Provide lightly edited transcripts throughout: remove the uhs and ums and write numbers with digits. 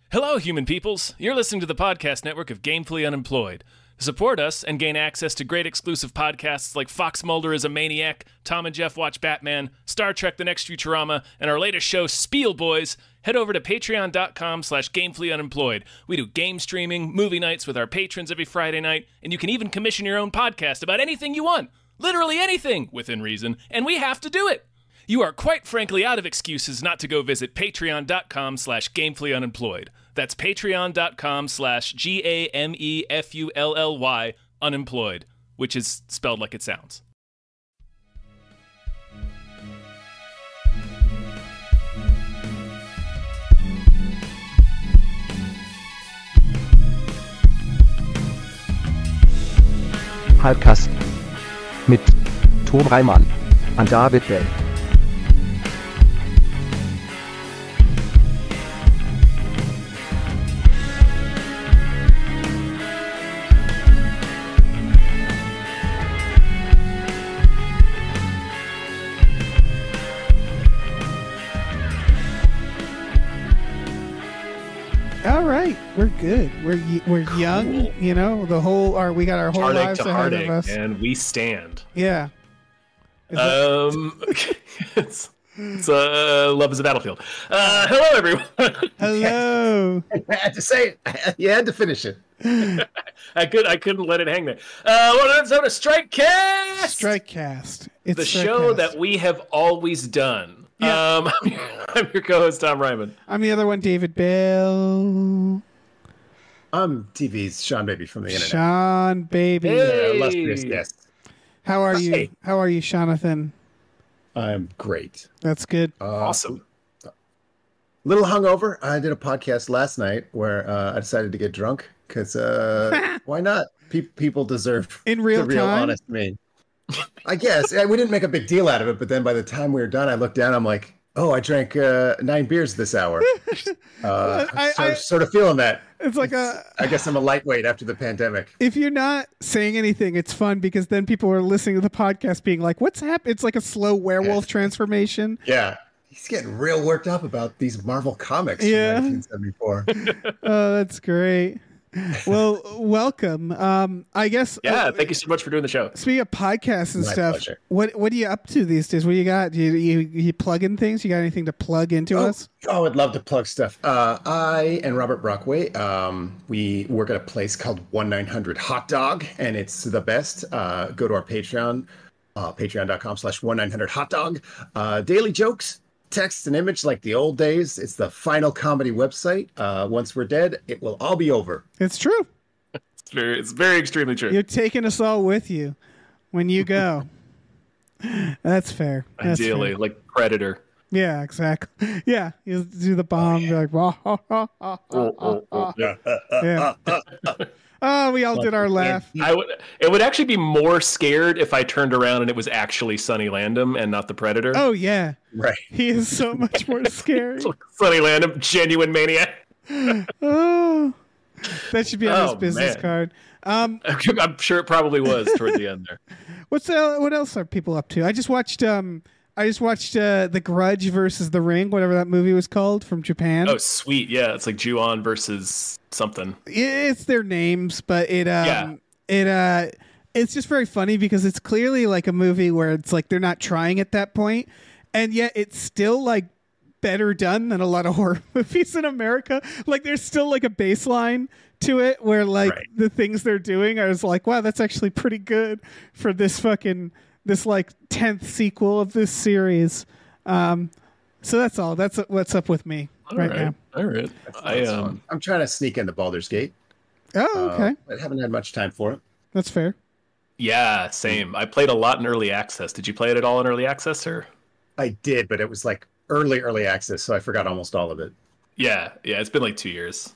Hello, human peoples. You're listening to the podcast network of Gamefully Unemployed. To support us and gain access to great exclusive podcasts like Fox Mulder is a Maniac, Tom and Jeff Watch Batman, Star Trek The Next Futurama, and our latest show, Spiel Boys, head over to patreon.com/gamefullyunemployed. We do game streaming, movie nights with our patrons every Friday night, and you can even commission your own podcast about anything you want. Literally anything, within reason, and we have to do it. You are quite frankly out of excuses not to go visit patreon.com/gamefullyunemployed. That's patreon.com/GAMEFULLY unemployed, which is spelled like it sounds. Halbkast mit Tom Reimann und David Bell. All right, we're good. We're young, you know. We got our whole Heartache lives to ahead heartache, of us. and we stand. Yeah. It's Love is a Battlefield. Hello, everyone. Hello. I had to say it. You had to finish it. I couldn't let it hang there. Welcome to STRIKEcast. STRIKEcast. It's The STRIKEcast. show that we have always done. Yeah. I'm your co-host, Tom Ryman. I'm the other one, David Bell. I'm TV's Seanbaby from the internet. Seanbaby. Hey. Illustrious guest. How are you? Hey. How are you, Jonathan? I'm great. That's good. Awesome. Little hungover. I did a podcast last night where I decided to get drunk because why not? People deserve In real the real time? honest me. I guess. Yeah, we didn't make a big deal out of it, but then by the time we were done, I looked down. I'm like, oh, I drank 9 beers this hour. Sort of feeling that. It's like I guess I'm a lightweight after the pandemic. if you're not saying anything, it's fun because then people are listening to the podcast being like, what's happening? It's like a slow werewolf transformation. Yeah. He's getting real worked up about these Marvel comics Yeah. from 1974. Oh, that's great. Well, welcome. I guess. Yeah, thank you so much for doing the show. Speaking of podcasts and My stuff, pleasure. what are you up to these days? What do you got? You plug in things? You got anything to plug into us? Oh, I'd love to plug stuff. I and Robert Brockway, we work at a place called 1-900 Hot Dog, and it's the best. Go to our Patreon, patreon.com/1900 Hot Dog. Daily jokes, text and image like the old days. It's the final comedy website. Once we're dead, it will all be over. It's true. It's very extremely true. You're taking us all with you when you go. That's fair. That's Ideally, fair. like Predator. Yeah, exactly. Yeah, you do the bomb. You're like, wah, ha, ha, ha, ha, ha. Yeah. Oh, we all did our laugh. It would actually be more scared if I turned around and it was actually Sonny Landham and not the Predator. Oh yeah, Right. he is so much more scary. Sonny Landham, genuine maniac. Oh, that should be on his Oh, business man. card. I'm sure it probably was toward the end there. What else are people up to? I just watched The Grudge versus The Ring, whatever that movie was called, from Japan. Oh, sweet. Yeah, it's like Ju-on versus something. It's their names, but Yeah. it's just very funny because it's clearly like a movie where it's like they're not trying at that point, and yet it's still like better done than a lot of horror movies in America. Like there's still like a baseline to it where like Right. the things they're doing, I was like, wow, that's actually pretty good for this like 10th sequel of this series. So that's all. That's what's up with me right now. All right. That's fun. I'm trying to sneak into Baldur's Gate. Oh, okay. I haven't had much time for it. That's fair. Yeah, same. I played a lot in early access. Did you play it at all in early access, or? I did, but it was like early access, so I forgot almost all of it. Yeah. It's been like 2 years.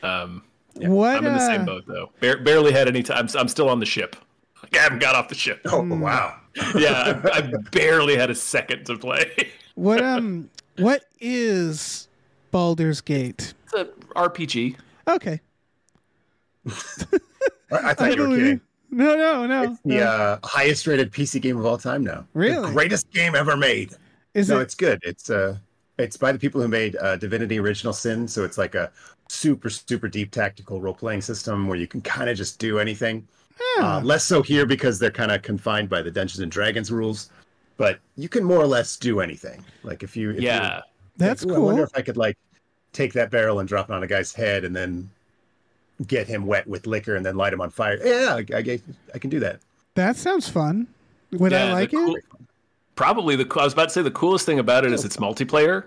What? I'm in the same boat though. Barely had any time. I'm still on the ship. I haven't got off the ship. Oh, wow. Yeah, I barely had a second to play. What is Baldur's Gate? It's a RPG. Okay. I thought you were believe kidding. No. It's the highest rated PC game of all time now. Really? The greatest game ever made. Is No, it? it's good. It's by the people who made Divinity Original Sin, so it's like a super, super deep tactical role-playing system where you can kind of just do anything. Yeah. Less so here because they're kind of confined by the Dungeons and Dragons rules, but you can more or less do anything. Like if you that's I cool. wonder if I could like take that barrel and drop it on a guy's head and then get him wet with liquor and then light him on fire. Yeah, I can do that. That sounds fun. Would I like it? Probably I was about to say the coolest thing about it is it's multiplayer.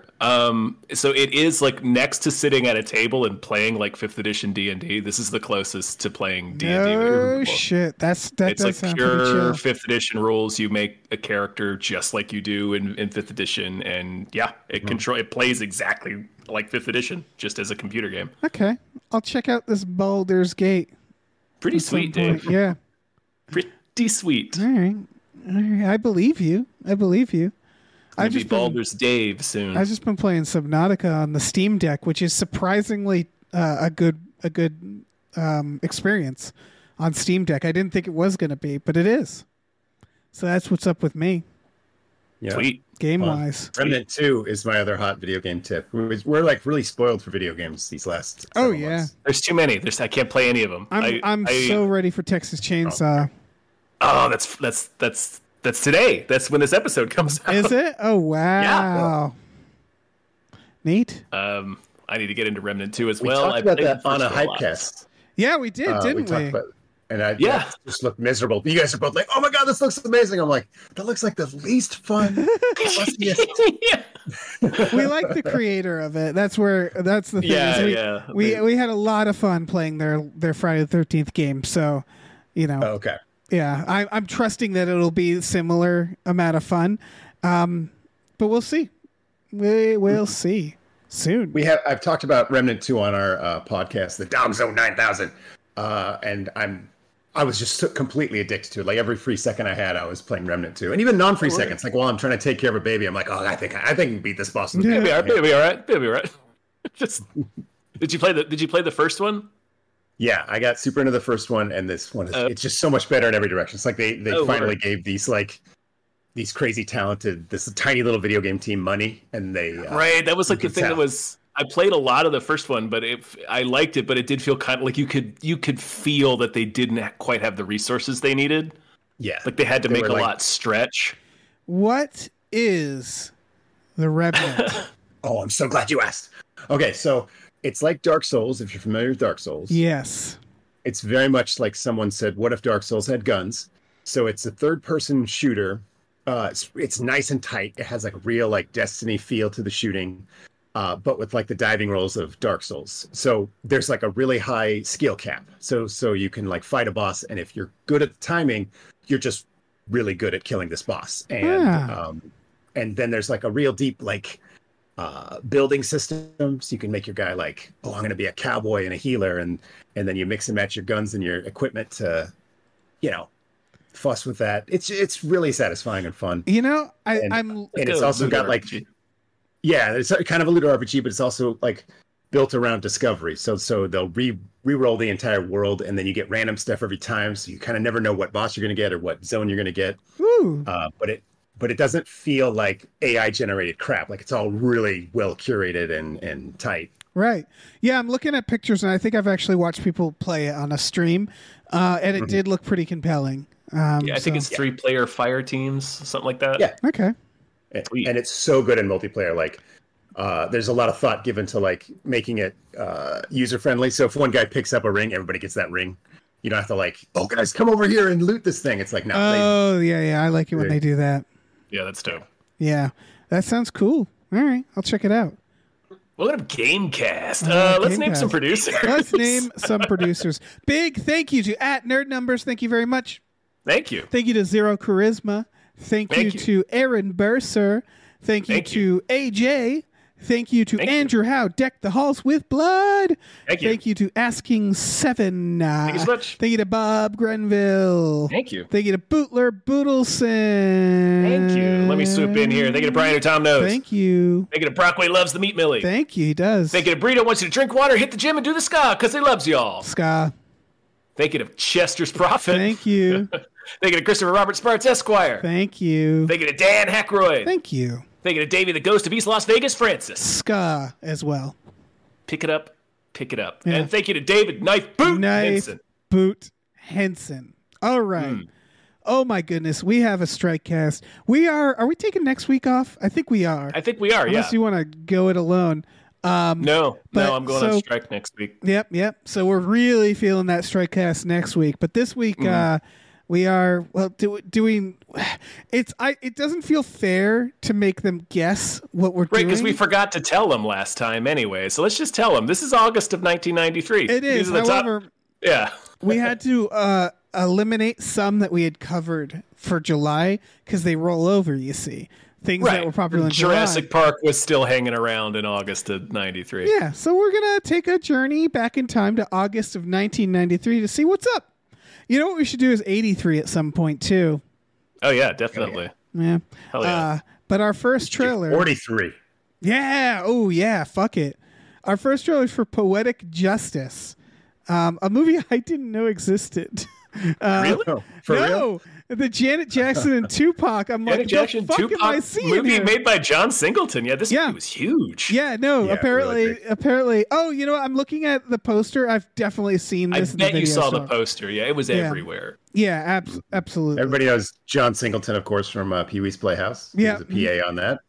So it is like next to sitting at a table and playing like 5th edition D&D. This is the closest to playing D&D. Oh shit, it's like pure 5th edition rules. You make a character just like you do in 5th edition, and yeah, it plays exactly like 5th edition, just as a computer game. Okay, I'll check out this Baldur's Gate. Pretty sweet, dude. Yeah, pretty sweet. All right. I believe you. I've just Baldur's Dave soon. I've just been playing Subnautica on the Steam Deck, which is surprisingly a good experience on Steam Deck. I didn't think it was going to be, but it is. So that's what's up with me. Yeah. Sweet. Game wise. Remnant 2 is my other hot video game tip. We're like really spoiled for video games these last. Oh yeah. Months. There's too many. I can't play any of them. I'm so ready for Texas Chainsaw. Oh, that's today. That's when this episode comes out. Is it? Oh wow. Yeah. Neat. I need to get into Remnant 2 as We well. talked about that on a Hypecast. Yeah, we did, didn't we? And I just looked miserable. You guys are both like, "Oh my god, this looks amazing!" I'm like, "That looks like the least fun." Yeah. We like the creator of it. That's the thing. Yeah, We had a lot of fun playing their Friday the 13th game. So, Okay. Yeah, I'm trusting that it'll be similar amount of fun, but we'll see. We'll see soon. I've talked about Remnant 2 on our podcast, the Dog Zone 9000, and I was just completely addicted to it. Like every free second I had, I was playing Remnant 2, and even non-free seconds. Like while I'm trying to take care of a baby, I'm like, "Oh, I think I can beat this boss." Yeah. It'll be all right. Just did you play the first one? Yeah, I got super into the first one, and this one it's just so much better in every direction. It's like they finally gave these crazy talented, this tiny little video game team money, and they right. That was like the thing that was. I played a lot of the first one, but I liked it, but it did feel kind of like you could feel that they didn't quite have the resources they needed. Yeah, like they had to make a lot stretch. What is the Remnant? Oh, I'm so glad you asked. Okay, so it's like Dark Souls, if you're familiar with Dark Souls. Yes. It's very much like someone said, "What if Dark Souls had guns?" So it's a third-person shooter. It's nice and tight. It has like real like Destiny feel to the shooting. But with like the diving rolls of Dark Souls. So there's like a really high skill cap. So you can like fight a boss, and if you're good at the timing, you're just really good at killing this boss. And then there's like a real deep like building system. So you can make your guy like, "Oh, I'm gonna be a cowboy and a healer," and then you mix and match your guns and your equipment to, fuss with that. It's really satisfying and fun. And it's also got like yeah, it's kind of a loot RPG, but it's also like built around discovery. So they'll re-roll the entire world, and then you get random stuff every time. So you kind of never know what boss you're going to get or what zone you're going to get. Ooh. But it doesn't feel like AI generated crap. Like it's all really well curated and tight. Right. Yeah, I'm looking at pictures, and I think I've actually watched people play it on a stream, and it did look pretty compelling. I think it's 3-player fire teams, something like that. Yeah. Okay. And it's so good in multiplayer. Like, there's a lot of thought given to like making it user friendly. So if one guy picks up a ring, everybody gets that ring. You don't have to like, "Oh guys, come over here and loot this thing." It's like, no. Yeah. I like it when they do that. Yeah, that's dope. Yeah, that sounds cool. All right, I'll check it out. Welcome to GameCast. Let's name some producers. Let's name some producers. Big thank you to @NerdNumbers. Thank you very much. Thank you. Thank you to Zero Charisma. Thank you to Aaron Burser. Thank you to AJ. Thank you to Andrew Howe. Deck the halls with blood. Thank you to Asking Seven. Thank you so much. Thank you to Bob Grenville. Thank you. Thank you to Bootler Boodleson. Thank you. Let me swoop in here. Thank you to Brian or Tom Knows. Thank you. Thank you to Brockway Loves the Meat Millie. Thank you. He does. Thank you to Burrito Wants You to Drink Water, Hit the Gym, and Do the Ska because he loves y'all. Ska. Thank you to Chester's Prophet. Thank you. Thank you to Christopher Robert Sparks Esquire. Thank you. Thank you to Dan Hackroyd. Thank you. Thank you to Davey the Ghost of East Las Vegas Francis. Ska as well. Pick it up pick it up. Yeah. And thank you to David Knife Boot Henson. Boot Henson. All right. Oh my goodness, we have a STRIKEcast. Are we taking next week off? I think we are. Unless you want to go it alone. No, I'm going on strike next week. Yep. So we're really feeling that STRIKEcast next week. But this week, we are doing. It doesn't feel fair to make them guess what we're doing. Right, because we forgot to tell them last time anyway. So let's just tell them. This is August of 1993. It is. These are the However, we had to eliminate some that we had covered for July because they roll over. You see. Things that were popular in Jurassic July. Park was still hanging around in August of 93. Yeah, so we're going to take a journey back in time to August of 1993 to see what's up. You know what we should do is 83 at some point, too. Oh, yeah, definitely. Yeah. Hell yeah. But our first trailer... 43. Yeah. Oh, yeah. Fuck it. Our first trailer is for Poetic Justice, a movie I didn't know existed. Really? For real? The Janet Jackson and Tupac. I'm Janet like, Jackson, the fuck Tupac am I seeing movie here? made by John Singleton. Yeah, this movie was huge. Yeah, no, Yeah, apparently. Oh, you know what? I'm looking at the poster. I've definitely seen this. I in bet the video, you saw the poster. Yeah, it was everywhere. Yeah, absolutely. Everybody knows John Singleton, of course, from Pee-wee's Playhouse. Yeah. He was a PA on that.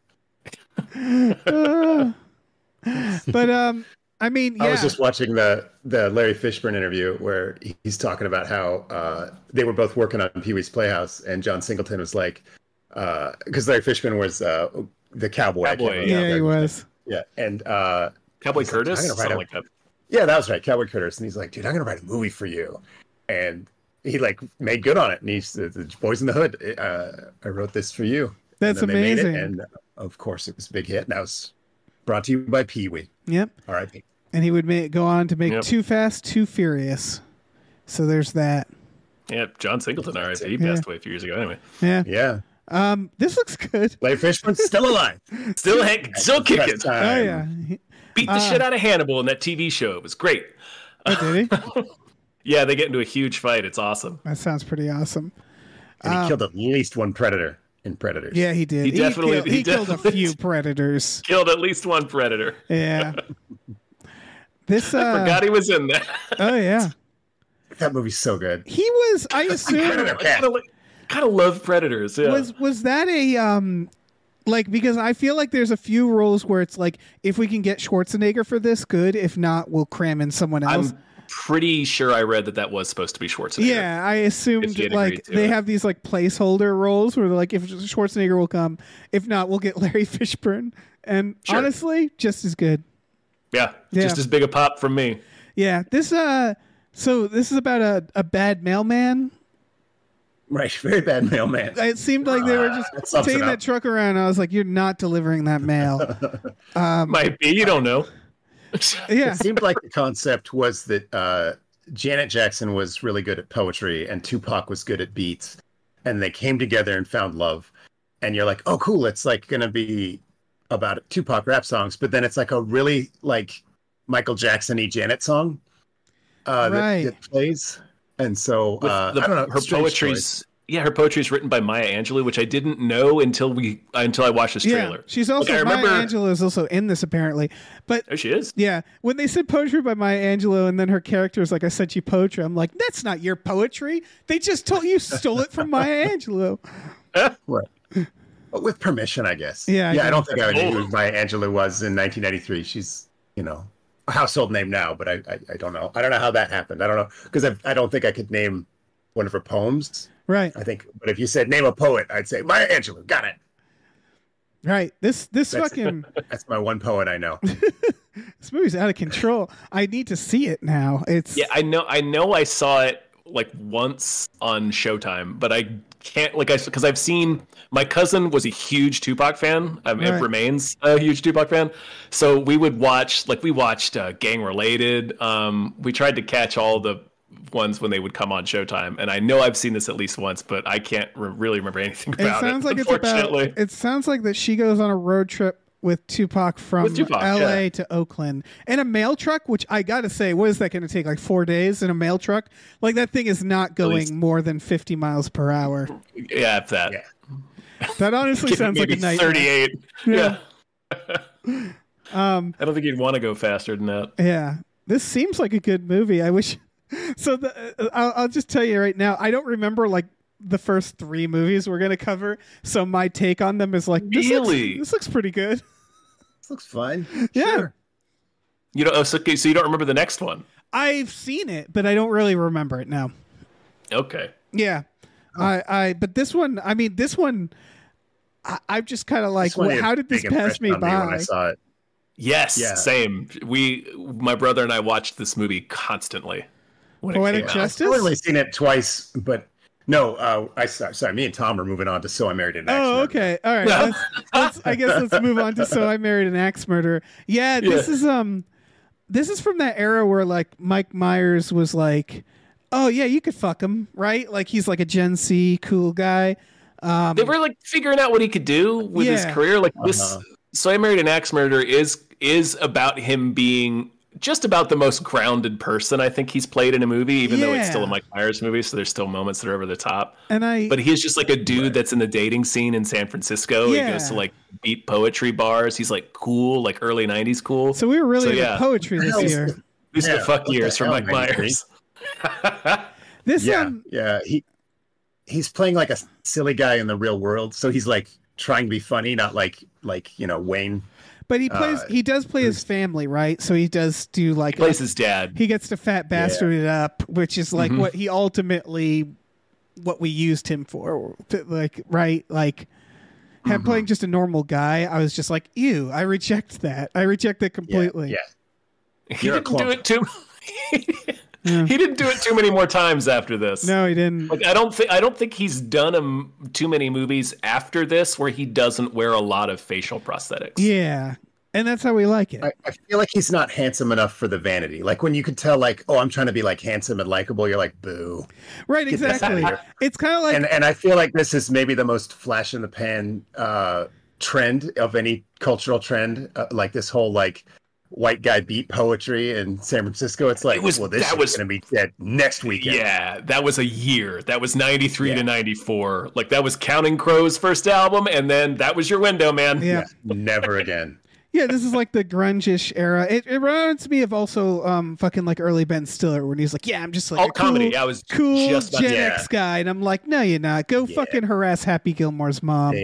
But I mean, yeah. I was just watching the Larry Fishburne interview where he's talking about how they were both working on Pee-wee's Playhouse, and John Singleton was like, because Larry Fishburne was the cowboy. Yeah, he was. Yeah, and Cowboy Curtis, something like that. Yeah, that was right, Cowboy Curtis, and he's like, dude, I'm gonna write a movie for you, and he like made good on it, and he's the Boys in the Hood. I wrote this for you. That's and then they amazing. made it, and of course, it was a big hit. And that was brought to you by Pee-wee. Yep. R.I.P. And he would go on to make Too Fast, Too Furious. So there's that. Yeah, John Singleton, R.I.P. He passed away a few years ago anyway. Yeah. This looks good. Larry Fishburne's still alive. Still kicking. Oh, yeah. Beat the shit out of Hannibal in that TV show. It was great. Oh, did he? Yeah, they get into a huge fight. It's awesome. That sounds pretty awesome. And he killed at least one predator in Predators. Yeah, he did. He killed a few predators. Killed at least one predator. Yeah. This I forgot he was in that. Oh yeah. That movie's so good. He was, I assume, kind of love Predators. Yeah. Was that a like, because I feel like there's a few roles where it's like, if we can get Schwarzenegger for this, good. If not, we'll cram in someone else. I'm pretty sure I read that was supposed to be Schwarzenegger. Yeah, I assumed like they have these like placeholder roles where they're like, if Schwarzenegger will come, if not, we'll get Larry Fishburne. And honestly, just as good. Yeah, just as big a pop from me. Yeah, so this is about a bad mailman. Right, very bad mailman. It seemed like they were just taking that truck around. I was like, you're not delivering that mail. Might be, you don't know. Yeah. It seemed like the concept was that Janet Jackson was really good at poetry and Tupac was good at beats. And they came together and found love. And you're like, oh, cool, it's like going to be about Tupac rap songs, but then it's like a really like Michael Jackson-y Janet song that plays. And so I don't know, her poetry's her poetry's written by Maya Angelou, which I didn't know until I watched this trailer. Yeah, she's also Maya Angelou is also in this apparently. But oh, she is. Yeah, when they said poetry by Maya Angelou, and then her character is like, "I sent you poetry," I'm like, "That's not your poetry. They just told you stole it from Maya Angelou." Right. With permission, I guess. Yeah. I don't think I knew who Maya Angelou was in 1993. She's, a household name now, but I don't know. I don't know how that happened. I don't know, because I don't think I could name one of her poems. Right. I think, but if you said name a poet, I'd say Maya Angelou. Got it. Right. That's fucking. That's my one poet I know. This movie's out of control. I need to see it now. I know. I saw it like once on Showtime, but I can't because I've seen, my cousin was a huge Tupac fan. It remains a huge Tupac fan. So we would watch, we watched Gang Related. We tried to catch all the ones when they would come on Showtime, and I know I've seen this at least once, but I can't really remember anything about it. It sounds like that she goes on a road trip with Tupac from LA to Oakland in a mail truck, which I gotta say, what is that going to take? Like 4 days in a mail truck? Like that thing is not going more than 50 miles per hour. Yeah, it's that. Yeah. That honestly sounds like a nightmare. 38. Yeah. I don't think you'd want to go faster than that. Yeah. This seems like a good movie. I wish. So I'll just tell you right now. I don't remember like the first 3 movies we're gonna cover. So my take on them is like, this looks pretty good. This looks fine. Yeah. Sure. You don't. So you don't remember the next one? I've seen it, but I don't really remember it now. Okay. Yeah. But this one, I mean, I'm just kind of like, well, how did this pass me by? When I saw it. Yes, same. My brother and I watched this movie constantly. Poetic Justice? I've only seen it twice, but no, sorry, me and Tom are moving on to So I Married an Axe Murderer. Oh, okay. All right. I guess let's move on to So I Married an Axe Murderer. Yeah, this is from that era where like Mike Myers was like, oh yeah, you could fuck him, right? Like he's like a Gen C cool guy. They were like figuring out what he could do with his career. Like this, So I Married an Axe Murderer is about him being just about the most grounded person I think he's played in a movie, even though it's still a Mike Myers movie. So there's still moments that are over the top. But he's just like a dude that's in the dating scene in San Francisco. Yeah. He goes to like beat poetry bars. He's like cool, like early 90s cool. So we were really into poetry this year. These are the fuck years for Mike Myers. He's playing like a silly guy in the real world. So he's like trying to be funny, not like Wayne. But he does play his family, right? So he does do like... He plays his dad. He gets to fat bastard it up, which is like what he ultimately... what we used him for. Like, right? Like, him playing just a normal guy, I was just like, ew, I reject that. I reject that completely. Yeah. He didn't do it too... He didn't do it too many more times after this. No, he didn't. Like, I don't think he's done too many movies after this where he doesn't wear a lot of facial prosthetics. Yeah, and that's how we like it. I feel like he's not handsome enough for the vanity. Like when you could tell, like, oh, I'm trying to be like handsome and likable. You're like, boo. Right, exactly. It's kind of like, and I feel like this is maybe the most flash in the pan trend of any cultural trend. Like this whole like. White guy beat poetry in San Francisco. It's like, this is going to be dead next weekend. Yeah, that was a year. That was 93 to 94. Like, that was Counting Crows' first album, and then that was your window, man. Yeah. Never again. Yeah, this is like the grunge-ish era. It reminds me of also fucking like early Ben Stiller when he's like, yeah, I'm just like a comedy. I was cool just Gen X guy. And I'm like, no, you're not. Go fucking harass Happy Gilmore's mom.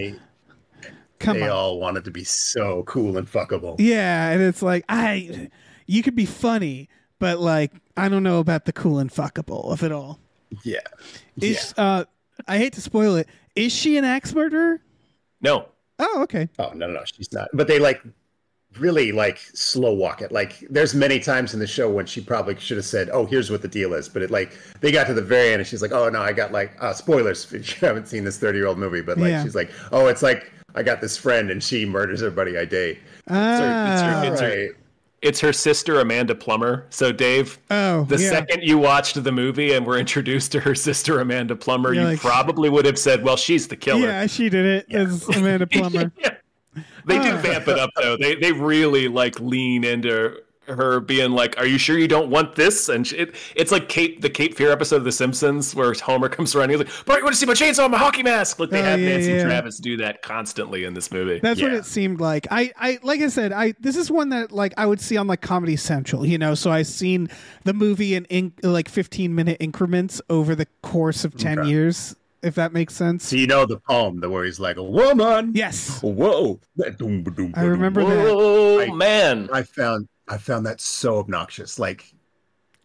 They all wanted to be so cool and fuckable. Yeah, and it's like you could be funny, but like I don't know about the cool and fuckable of it all. Yeah. I hate to spoil it. Is she an axe murderer? No. Oh, okay. Oh no, she's not. But they like really like slow walk it. Like there's many times in the show when she probably should have said, "Oh, here's what the deal is," but it like they got to the very end and she's like, "Oh no, I got like spoilers if you haven't seen this 30-year-old movie," but like she's like, "Oh, it's like." I got this friend and she murders everybody I date. It's her sister, Amanda Plummer. So, Dave, second you watched the movie and were introduced to her sister, Amanda Plummer, you probably would have said, well, she's the killer. Yeah, she did it as Amanda Plummer. They do vamp it up, though. They really, like, lean into her being like, are you sure you don't want this? And it's like the Cape Fear episode of The Simpsons where Homer comes around and he's like, Bart, you want to see my chainsaw and my hockey mask? Like they have Nancy Travis do that constantly in this movie. That's what it seemed like. I like I said, this is one that like I would see on like Comedy Central, you know, so I've seen the movie in like 15-minute increments over the course of 10 years. If that makes sense. So you know the poem, where he's like, a woman. Yes. Whoa. I remember that. Oh, man. I found that so obnoxious. Like,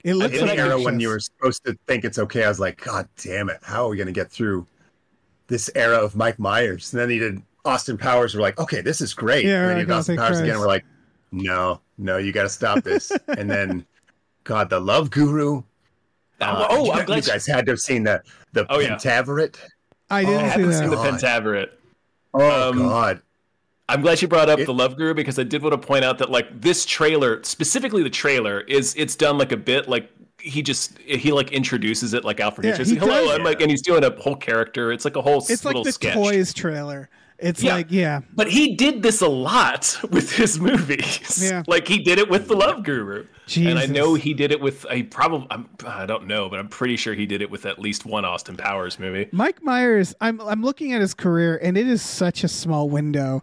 it looks in like the era when you were supposed to think it's okay, I was like, God damn it. How are we going to get through this era of Mike Myers? And then he did Austin Powers. We're like, okay, this is great. Yeah, and then he did Austin Powers again. We're like, no, you got to stop this. And then, God, the Love Guru. I'm glad you guys had to have seen the Pentaveret. I didn't see that. The Pentaveret. Oh, God. I'm glad you brought up the Love Guru because I did want to point out that like this trailer, specifically the trailer, it's done like a bit like he like introduces it like Alfred Hitchcock. Hello, I'm like, and he's doing a whole character. It's like a whole it's little like the sketch. Toys trailer. It's like, yeah. But he did this a lot with his movies. Yeah. Like he did it with The Love Guru. Jesus. And I know he did it with I don't know, but I'm pretty sure he did it with at least one Austin Powers movie. Mike Myers, I'm looking at his career, and it is such a small window,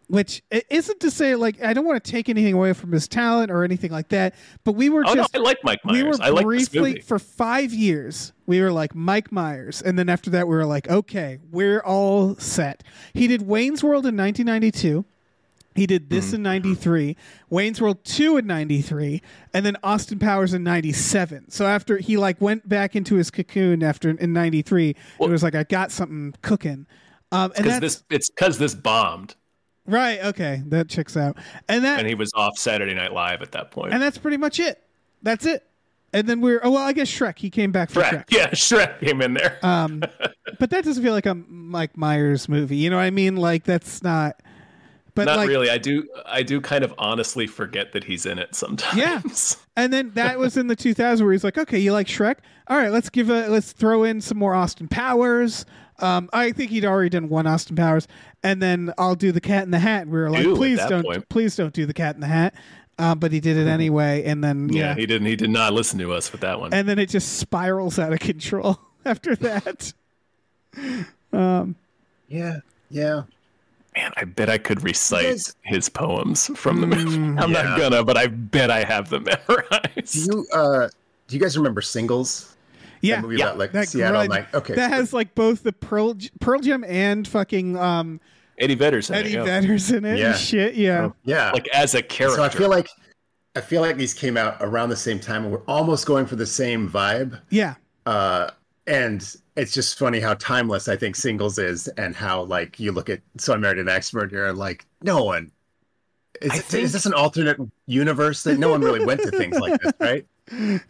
which it isn't to say, like, I don't want to take anything away from his talent or anything like that, but we were I like Mike Myers. We were I like this briefly, movie. for 5 years, we were like Mike Myers, and then after that we were like, okay, we're all set. He did Wayne's World in 1992. He did this in 93, Wayne's World 2 in 93, and then Austin Powers in 97. So after he like went back into his cocoon in 93, it was like, I got something cooking. And it's because this bombed. Right, okay, that checks out. And he was off Saturday Night Live at that point. And that's pretty much it. That's it. And then I guess Shrek. He came back for Shrek. Yeah, Shrek came in there. But that doesn't feel like a Mike Myers movie. You know what I mean? Like, that's not... But not like, really. I do kind of honestly forget that he's in it sometimes. Yeah. And then that was in the 2000s where he's like, okay, you like Shrek? All right, let's throw in some more Austin Powers. I think he'd already done one Austin Powers, and then I'll do the Cat in the Hat. And we were like, please don't do the Cat in the Hat. But he did it anyway, and then he didn't. He did not listen to us with that one. And then it just spirals out of control after that. Yeah. Man, I bet I could recite his poems from the movie. I'm not gonna, but I bet I have them memorized. Do you guys remember Singles? Yeah, that movie about, like, that Seattle night. Okay, that has like both the Pearl Jam and fucking Eddie Vedder's in Vedder's in it. Yeah. And shit, yeah, like as a character. So I feel like these came out around the same time, and we're almost going for the same vibe. Yeah, and it's just funny how timeless I think Singles is, and how, like, you look at So I Married an Ex-Murderer and, like, no one is this an alternate universe that no one really went to things like this, right?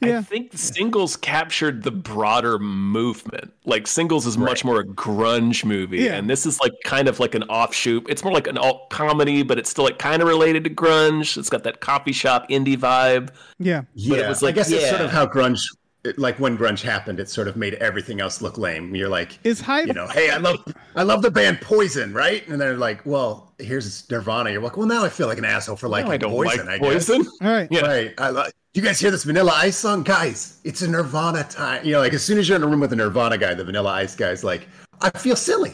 Yeah. I think Singles captured the broader movement. Like, Singles is much more a grunge movie, and this is like kind of like an offshoot. It's more like an alt comedy, but it's still like kind of related to grunge. It's got that coffee shop indie vibe. Yeah, but it was like, I guess it's sort of how grunge. Like when grunge happened, it sort of made everything else look lame. You're like, hey, I love the band Poison, right? And they're like, well, here's Nirvana. You're like, well, now I feel like an asshole for liking Poison. I guess. Poison. All right, yeah. Right. You guys hear this Vanilla Ice song, guys? It's a Nirvana time. You know, like as soon as you're in a room with a Nirvana guy, the Vanilla Ice guy's like, I feel silly.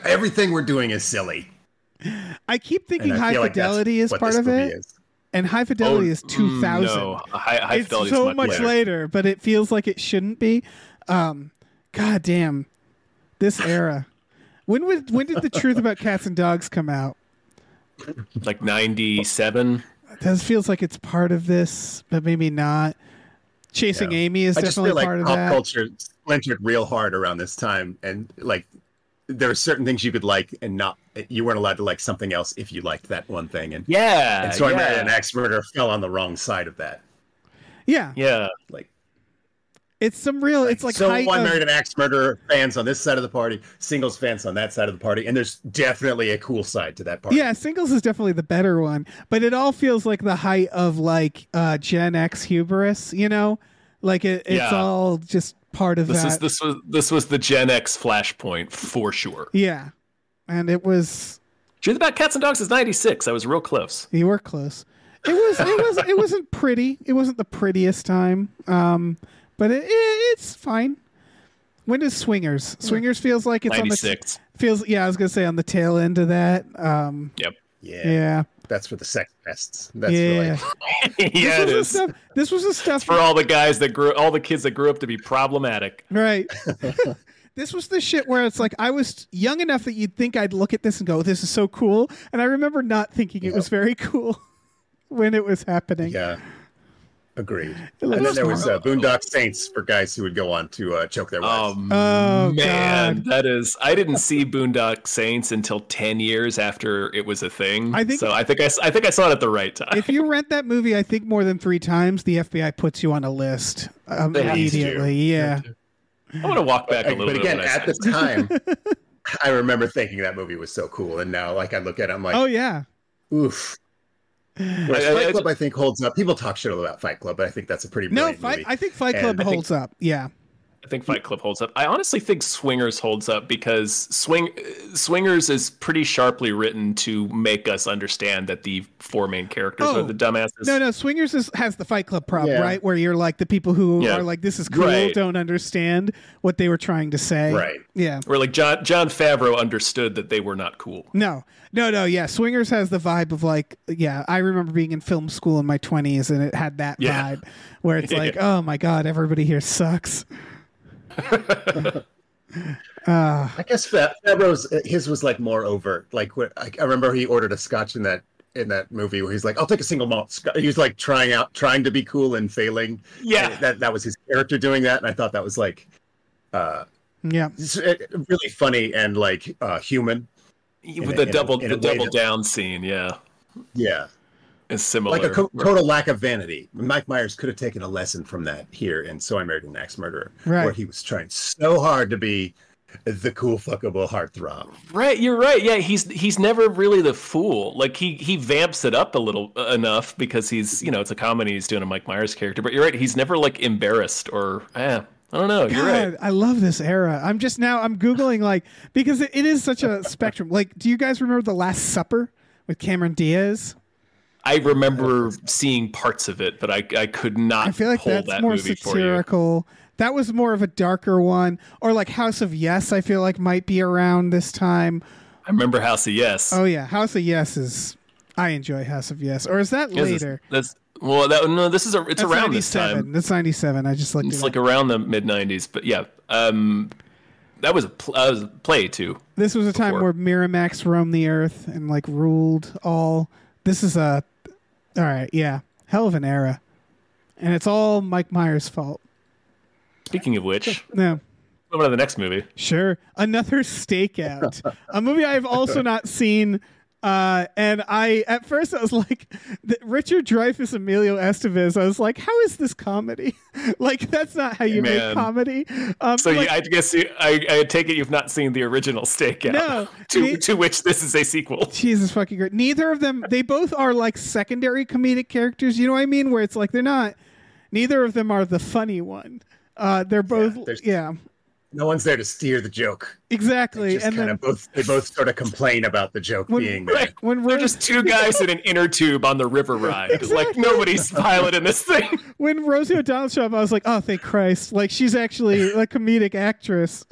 Everything we're doing is silly. I keep thinking High Fidelity is part of it. And High Fidelity is 2000. No, High it's Fidelity so is much later, but it feels like it shouldn't be. God damn, this era. When did The Truth About Cats and Dogs come out? Like 97. That feels like it's part of this, but maybe not. Chasing Amy is definitely part of that. Pop culture splintered real hard around this time, and like there were certain things you could like and not. You weren't allowed to like something else if you liked that one thing. And so I Married an Ex-Murderer fell on the wrong side of that. Yeah. Like it's some real. It's like so. I Married an Ex-Murderer fans on this side of the party, Singles fans on that side of the party, and there's definitely a cool side to that party. Yeah, Singles is definitely the better one, but it all feels like the height of like Gen X hubris. You know, like it's all just part of that. This was the Gen X flashpoint for sure. Yeah. And it was Truth About Cats and Dogs is 96. I was real close. You were close. It wasn't pretty. It wasn't the prettiest time. But it's fine. When does Swingers? Swingers feels like it's 96. I was gonna say on the tail end of that. Yep. Yeah. That's for the sex pests. That's for like it is. This was the stuff it's for all the kids that grew up to be problematic. Right. This was the shit where it's like I was young enough that you'd think I'd look at this and go, this is so cool. And I remember not thinking it was very cool when it was happening. Yeah. Agreed. And then there was Boondock Saints for guys who would go on to choke their wives. Oh man, God. that is. I didn't see Boondock Saints until 10 years after it was a thing. I think I saw it at the right time. If you rent that movie, I think more than 3 times, the FBI puts you on a list immediately. Yeah. I want to walk back a little bit. But again, at the time, I remember thinking that movie was so cool, and now, like, I look at it, I'm like, oh yeah, oof. Fight Club, I think, holds up. People talk shit about Fight Club, but I think that's a pretty brilliant movie. I think Fight Club holds up. Yeah. I think Fight Club holds up. I honestly think Swingers holds up because Swingers is pretty sharply written to make us understand that the four main characters are the dumbasses. No, Swingers has the Fight Club problem, right? Where you're like the people who are like, this is cool, don't understand what they were trying to say. Right. Yeah. Or like John Favreau understood that they were not cool. No. Yeah. Swingers has the vibe of like, I remember being in film school in my 20s and it had that vibe where it's like, oh my God, everybody here sucks. I guess Favreau's his was like more overt. Like I remember he ordered a scotch in that movie where he's like, "I'll take a single malt." He was like trying to be cool and failing. Yeah, and that was his character doing that, and I thought that was like, really funny and like human. With the double down scene, yeah. Is similar. Like a total lack of vanity. Mike Myers could have taken a lesson from that here in So I Married an Axe Murderer, where he was trying so hard to be the cool fuckable heartthrob. Right, you're right. Yeah, he's never really the fool. Like he vamps it up a little enough because he's, it's a comedy, he's doing a Mike Myers character, but you're right, he's never like embarrassed or I don't know. You're right. I love this era. I'm Googling like, because it is such a spectrum. Like, do you guys remember The Last Supper with Cameron Diaz? I remember seeing parts of it, but I could not. I feel like hold that's that more movie satirical. That was more of a darker one, or like House of Yes. I feel like might be around this time. I remember House of Yes. Oh yeah, House of Yes is. I enjoy House of Yes, or is that later? This is it's around 97. this time. That's 97. I just looked. It's like around the mid 90s, but yeah. That was a play too. This was a time where Miramax roamed the earth and like ruled all. This is all right, yeah. Hell of an era. And it's all Mike Myers' fault. Speaking of which, no. Move on to the next movie. Sure. Another Stakeout. A movie I've also not seen. And at first I was like, Richard Dreyfuss, Emilio Estevez. I was like, how is this comedy? Like, that's not how you make comedy. I guess I take it you've not seen the original Stakeout. No. To which this is a sequel. Jesus fucking great. Neither of them, they both are like secondary comedic characters. You know what I mean? Where it's like, neither of them are the funny one. They're both, No one's there to steer the joke. Exactly. And then they both sort of complain about the joke being there. Right. We're just two guys in an inner tube on the river ride. Exactly. Like, nobody's piloting this thing. When Rosie O'Donnell showed up, I was like, oh, thank Christ. Like, she's actually a comedic actress.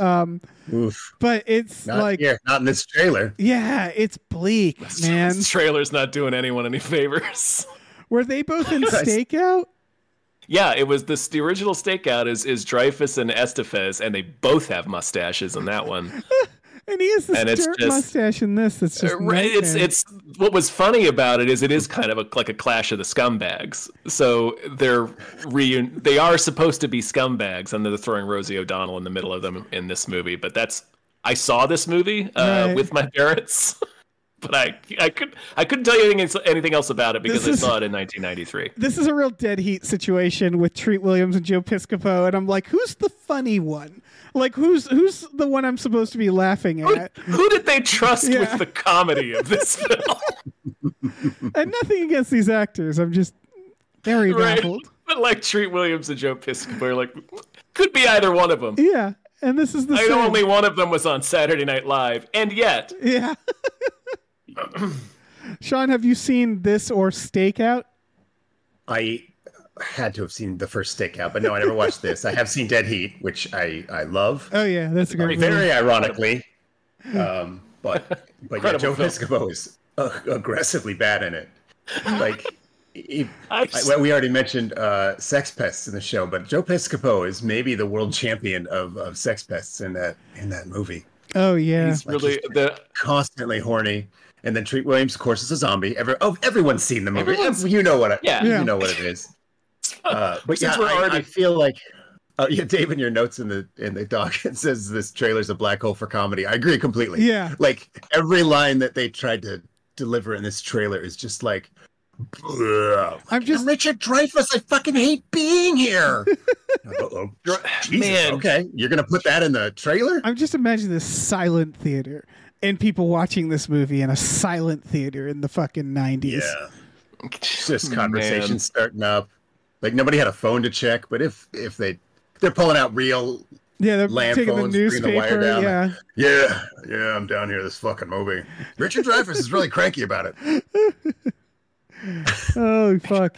Oof. But it's not in this trailer. Yeah, it's bleak, man. This trailer's not doing anyone any favors. Were they both in Stakeout? Yeah, it was the original Stakeout is Dreyfuss and Estevez, and they both have mustaches in that one. And he has this dirt mustache in this. That's just it's what was funny about it is kind of like a clash of the scumbags. So they are supposed to be scumbags, and they're throwing Rosie O'Donnell in the middle of them in this movie. But I saw this movie with my parents. But I couldn't tell you anything else about it because I saw it in 1993. This is a real dead heat situation with Treat Williams and Joe Piscopo, and I'm like, who's the funny one? Like, who's the one I'm supposed to be laughing at? Who did they trust with the comedy of this film? And nothing against these actors. I'm just very baffled. But like Treat Williams and Joe Piscopo are like, could be either one of them. Yeah, and this is the same. Only one of them was on Saturday Night Live, and yet. Yeah. Sean, have you seen this or Stakeout? I had to have seen the first Stakeout, but no, I never watched this. I have seen Dead Heat, which I love. Oh yeah, that's a great movie. Very ironically, but yeah, Joe Piscopo is aggressively bad in it. Like we already mentioned Sex Pests in the show, but Joe Piscopo is maybe the world champion of sex pests in that movie. Oh yeah, he's really constantly horny. And then Treat Williams, of course, is a zombie. Everyone's seen the movie. You know what you know what it is. But yeah, I feel like Dave, in your notes in the doc, it says this trailer's a black hole for comedy. I agree completely. Yeah, like every line that they tried to deliver in this trailer is just like, I'm Richard Dreyfuss. I fucking hate being here. Man, okay, you're gonna put that in the trailer? I'm just imagining this silent theater. And people watching this movie in a silent theater in the fucking 90s. Yeah. Just conversations starting up. Like, nobody had a phone to check, but if they're pulling out real Yeah, they're land taking the phones, bringing the wire newspaper. down. Yeah. Yeah, I'm down here. This fucking movie. Richard Dreyfuss is really cranky about it. Oh fuck.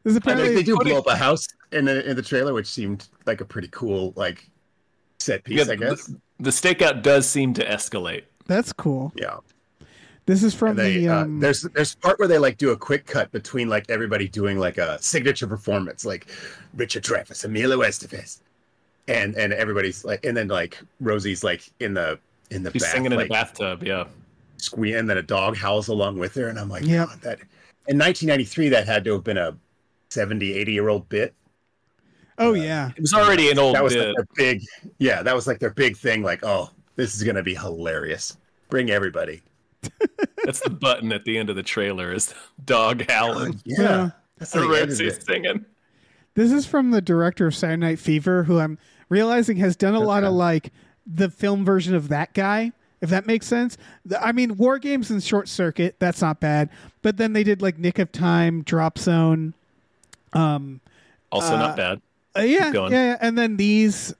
This is apparently They do blow up a house in the trailer, which seemed like a pretty cool like set piece, I guess. The stakeout does seem to escalate. That's cool. Yeah. This is from there's a part where they like do a quick cut between like everybody doing like a signature performance, like Richard Dreyfuss, Emilio Estevez, and everybody's like, and then like Rosie's like in the She's bath, singing in like, a bathtub, yeah. and then a dog howls along with her, and I'm like, Yep. God, that in 1993 that had to have been a 70-80-year-old bit. Oh yeah. It was already an old That was bit. like their big, that was like their big thing. Like, oh, this is gonna be hilarious. Bring everybody. That's the button at the end of the trailer is dog howling. Yeah. That's And the end of Rosie's it. singing. This is from the director of Saturday Night Fever, who I'm realizing has done a lot of like the film version of that guy, if that makes sense. I mean, War Games and Short Circuit, that's not bad. But then they did like Nick of Time, Drop Zone. Also not bad. Yeah, going. yeah, and then these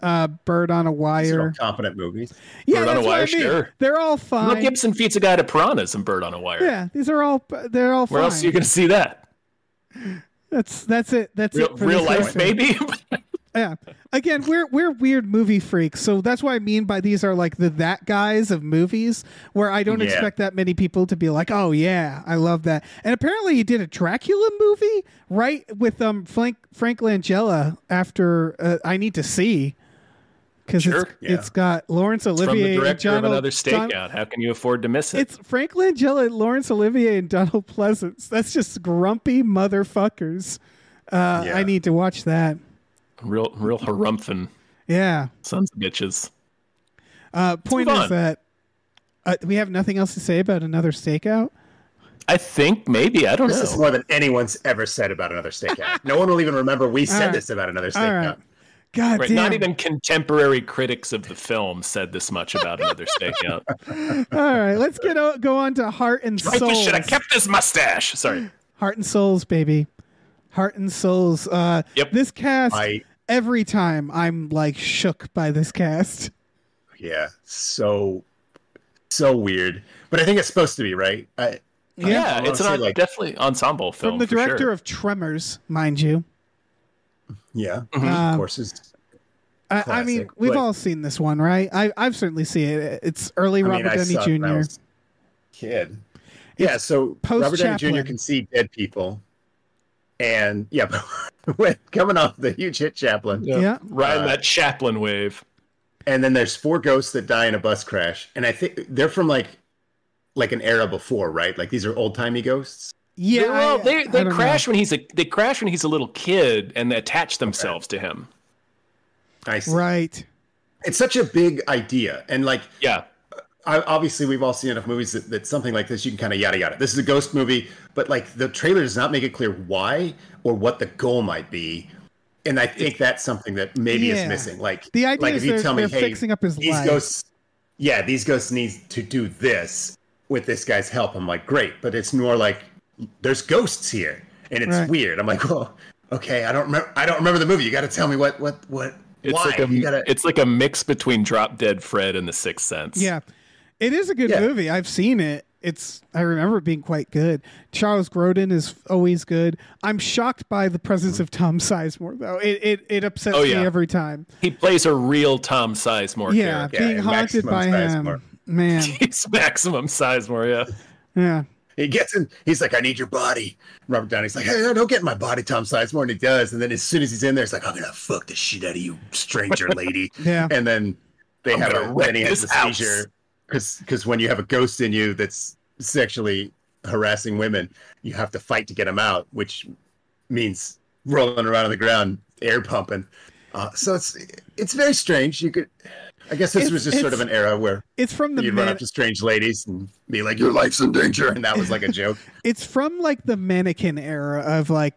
Bird on a These are all Wire. competent movies. Yeah, Bird on a that's what Wire, I mean. sure. They're all Mel fine. Gibson feeds a guy to piranhas and Bird on a Wire. Yeah, they're all fine. Where else are you going to see that? That's it. That's Real, it for real this life, list. maybe? Yeah. Again, we're weird movie freaks, so that's what I mean by these are like the that guys of movies, where I don't Yeah. expect that many people to be like, oh yeah, I love that. And apparently, he did a Dracula movie, right, with Frank Langella after I Need to See, because Sure, it's got Laurence From the Olivier, and director of Another John- Stakeout. How can you afford to miss it? It's Frank Langella, Laurence Olivier, and Donald Pleasance. That's just grumpy motherfuckers. I need to watch that. Real harumphing Yeah. sons of bitches. Point move is on. that we have nothing else to say about Another Stakeout. I think maybe. I don't This know. is more than anyone's ever said about Another Stakeout. No one will even remember we said right. this about Another All Stakeout. right. God Right, damn. not even contemporary critics of the film said this much about Another Stakeout. All right, let's go on to Heart and Dreyfuss Souls. should have kept his mustache. Sorry. Heart and Souls, baby. Heart and Souls. Yep. This cast, I- every time I'm like shook by this cast. Yeah, so weird. But I think it's supposed to be, right? Yeah, it's honestly, an like- definitely ensemble film. From the for director sure. of Tremors, mind you. Yeah, Um, of course. It's I mean, classic, we've but- all seen this one, right? I've certainly seen it. It's early I mean, Robert I Downey saw it when I Jr. was a kid. Yeah, so Robert Downey Jr. post-Chaplin. can see dead people. And yeah, but when coming off the huge hit Chaplin. Yeah. Riding that Chaplin wave. And then there's 4 ghosts that die in a bus crash. And I think they're from like an era before, right? Like these are old-timey ghosts. Yeah, They I don't crash know. when he's a little kid and they attach themselves to him. I see. Right. It's such a big idea. And like, Yeah. obviously we've all seen enough movies that something like this you can kind of yada yada. This is a ghost movie, but like the trailer does not make it clear why or what the goal might be, and I think that's something that maybe Yeah. is missing. Like The idea like is if you they're- tell me, they're hey, fixing up his these life. ghosts, these ghosts need to do this with this guy's help. I'm like, great, but it's more like there's ghosts here, and it's Right. weird. I'm like, well, okay, I don't remember the movie. You got to tell me what. It's why? like it's like a mix between Drop Dead Fred and The Sixth Sense. Yeah. It is a good Yeah. movie. I've seen it. I remember it being quite good. Charles Grodin is always good. I'm shocked by the presence of Tom Sizemore though. It upsets Oh, me yeah. every time. He plays a real Tom Sizemore Yeah, character. being haunted Maximum by him. Sizemore. Man. He's maximum Sizemore, yeah. Yeah. He gets in. He's like, I need your body. Robert Downey's like, hey, don't get in my body, Tom Sizemore. And he does. And then as soon as he's in there, it's like, I'm going to fuck the shit out of you, stranger lady. Yeah. And then I'm gonna wreck then he has this a house. seizure. Because when you have a ghost in you that's sexually harassing women, you have to fight to get him out, which means rolling around on the ground, air pumping. So it's very strange. I guess this was just sort of an era where It's from the you'd run up to strange ladies and be like, your life's in danger. And that was like a joke. It's from like the mannequin era of like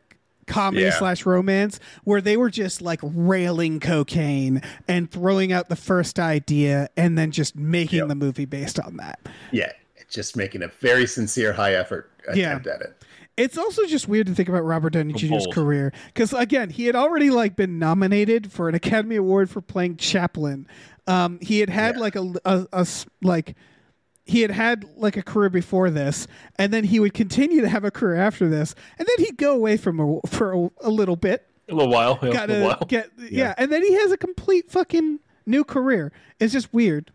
comedy Yeah. / romance where they were just like railing cocaine and throwing out the first idea and then just making Yep. the movie based on that. Yeah. Just making a very sincere, high effort Yeah. attempt at it. It's also just weird to think about Robert Downey Jr.'s bold. career because, again, he had already like been nominated for an Academy Award for playing Chaplin. He had had he had had like a career before this, and then he would continue to have a career after this, and then he'd go away for a little bit. A little while. Yeah, a little while. And then he has a complete fucking new career. It's just weird.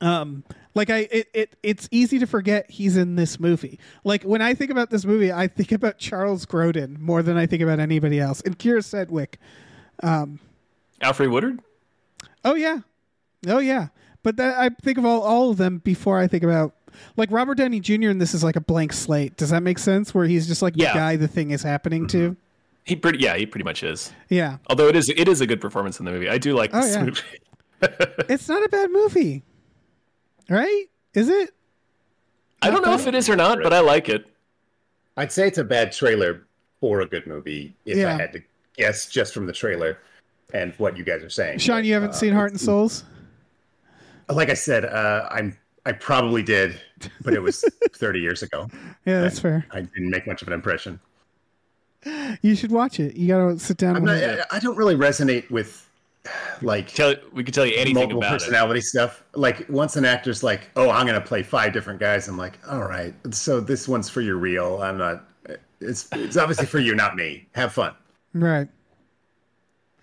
It's easy to forget he's in this movie. Like when I think about this movie, I think about Charles Grodin more than I think about anybody else. And Keira Sedgwick. Alfred Woodard? Oh yeah. But I think of all of them before I think about like Robert Downey Jr. in this is like a blank slate. Does that make sense? Where he's just like the guy the thing is happening to. He pretty much is. Yeah. Although it is a good performance in the movie. I do like this movie. It's not a bad movie. Right? Is it? I don't know if it is or not, but I like it. I'd say it's a bad trailer for a good movie if I had to guess just from the trailer and what you guys are saying. Sean, you haven't seen Heart and Souls? Like I said, I probably did, but it was 30 years ago. Yeah, that's fair. I didn't make much of an impression. You should watch it. You got to sit down. I don't really resonate with like we could tell you anything multiple about personality stuff. Like once an actor's like, "Oh, I'm going to play 5 different guys," I'm like, "All right, so this one's for your reel. I'm not. It's obviously for you, not me. Have fun." Right.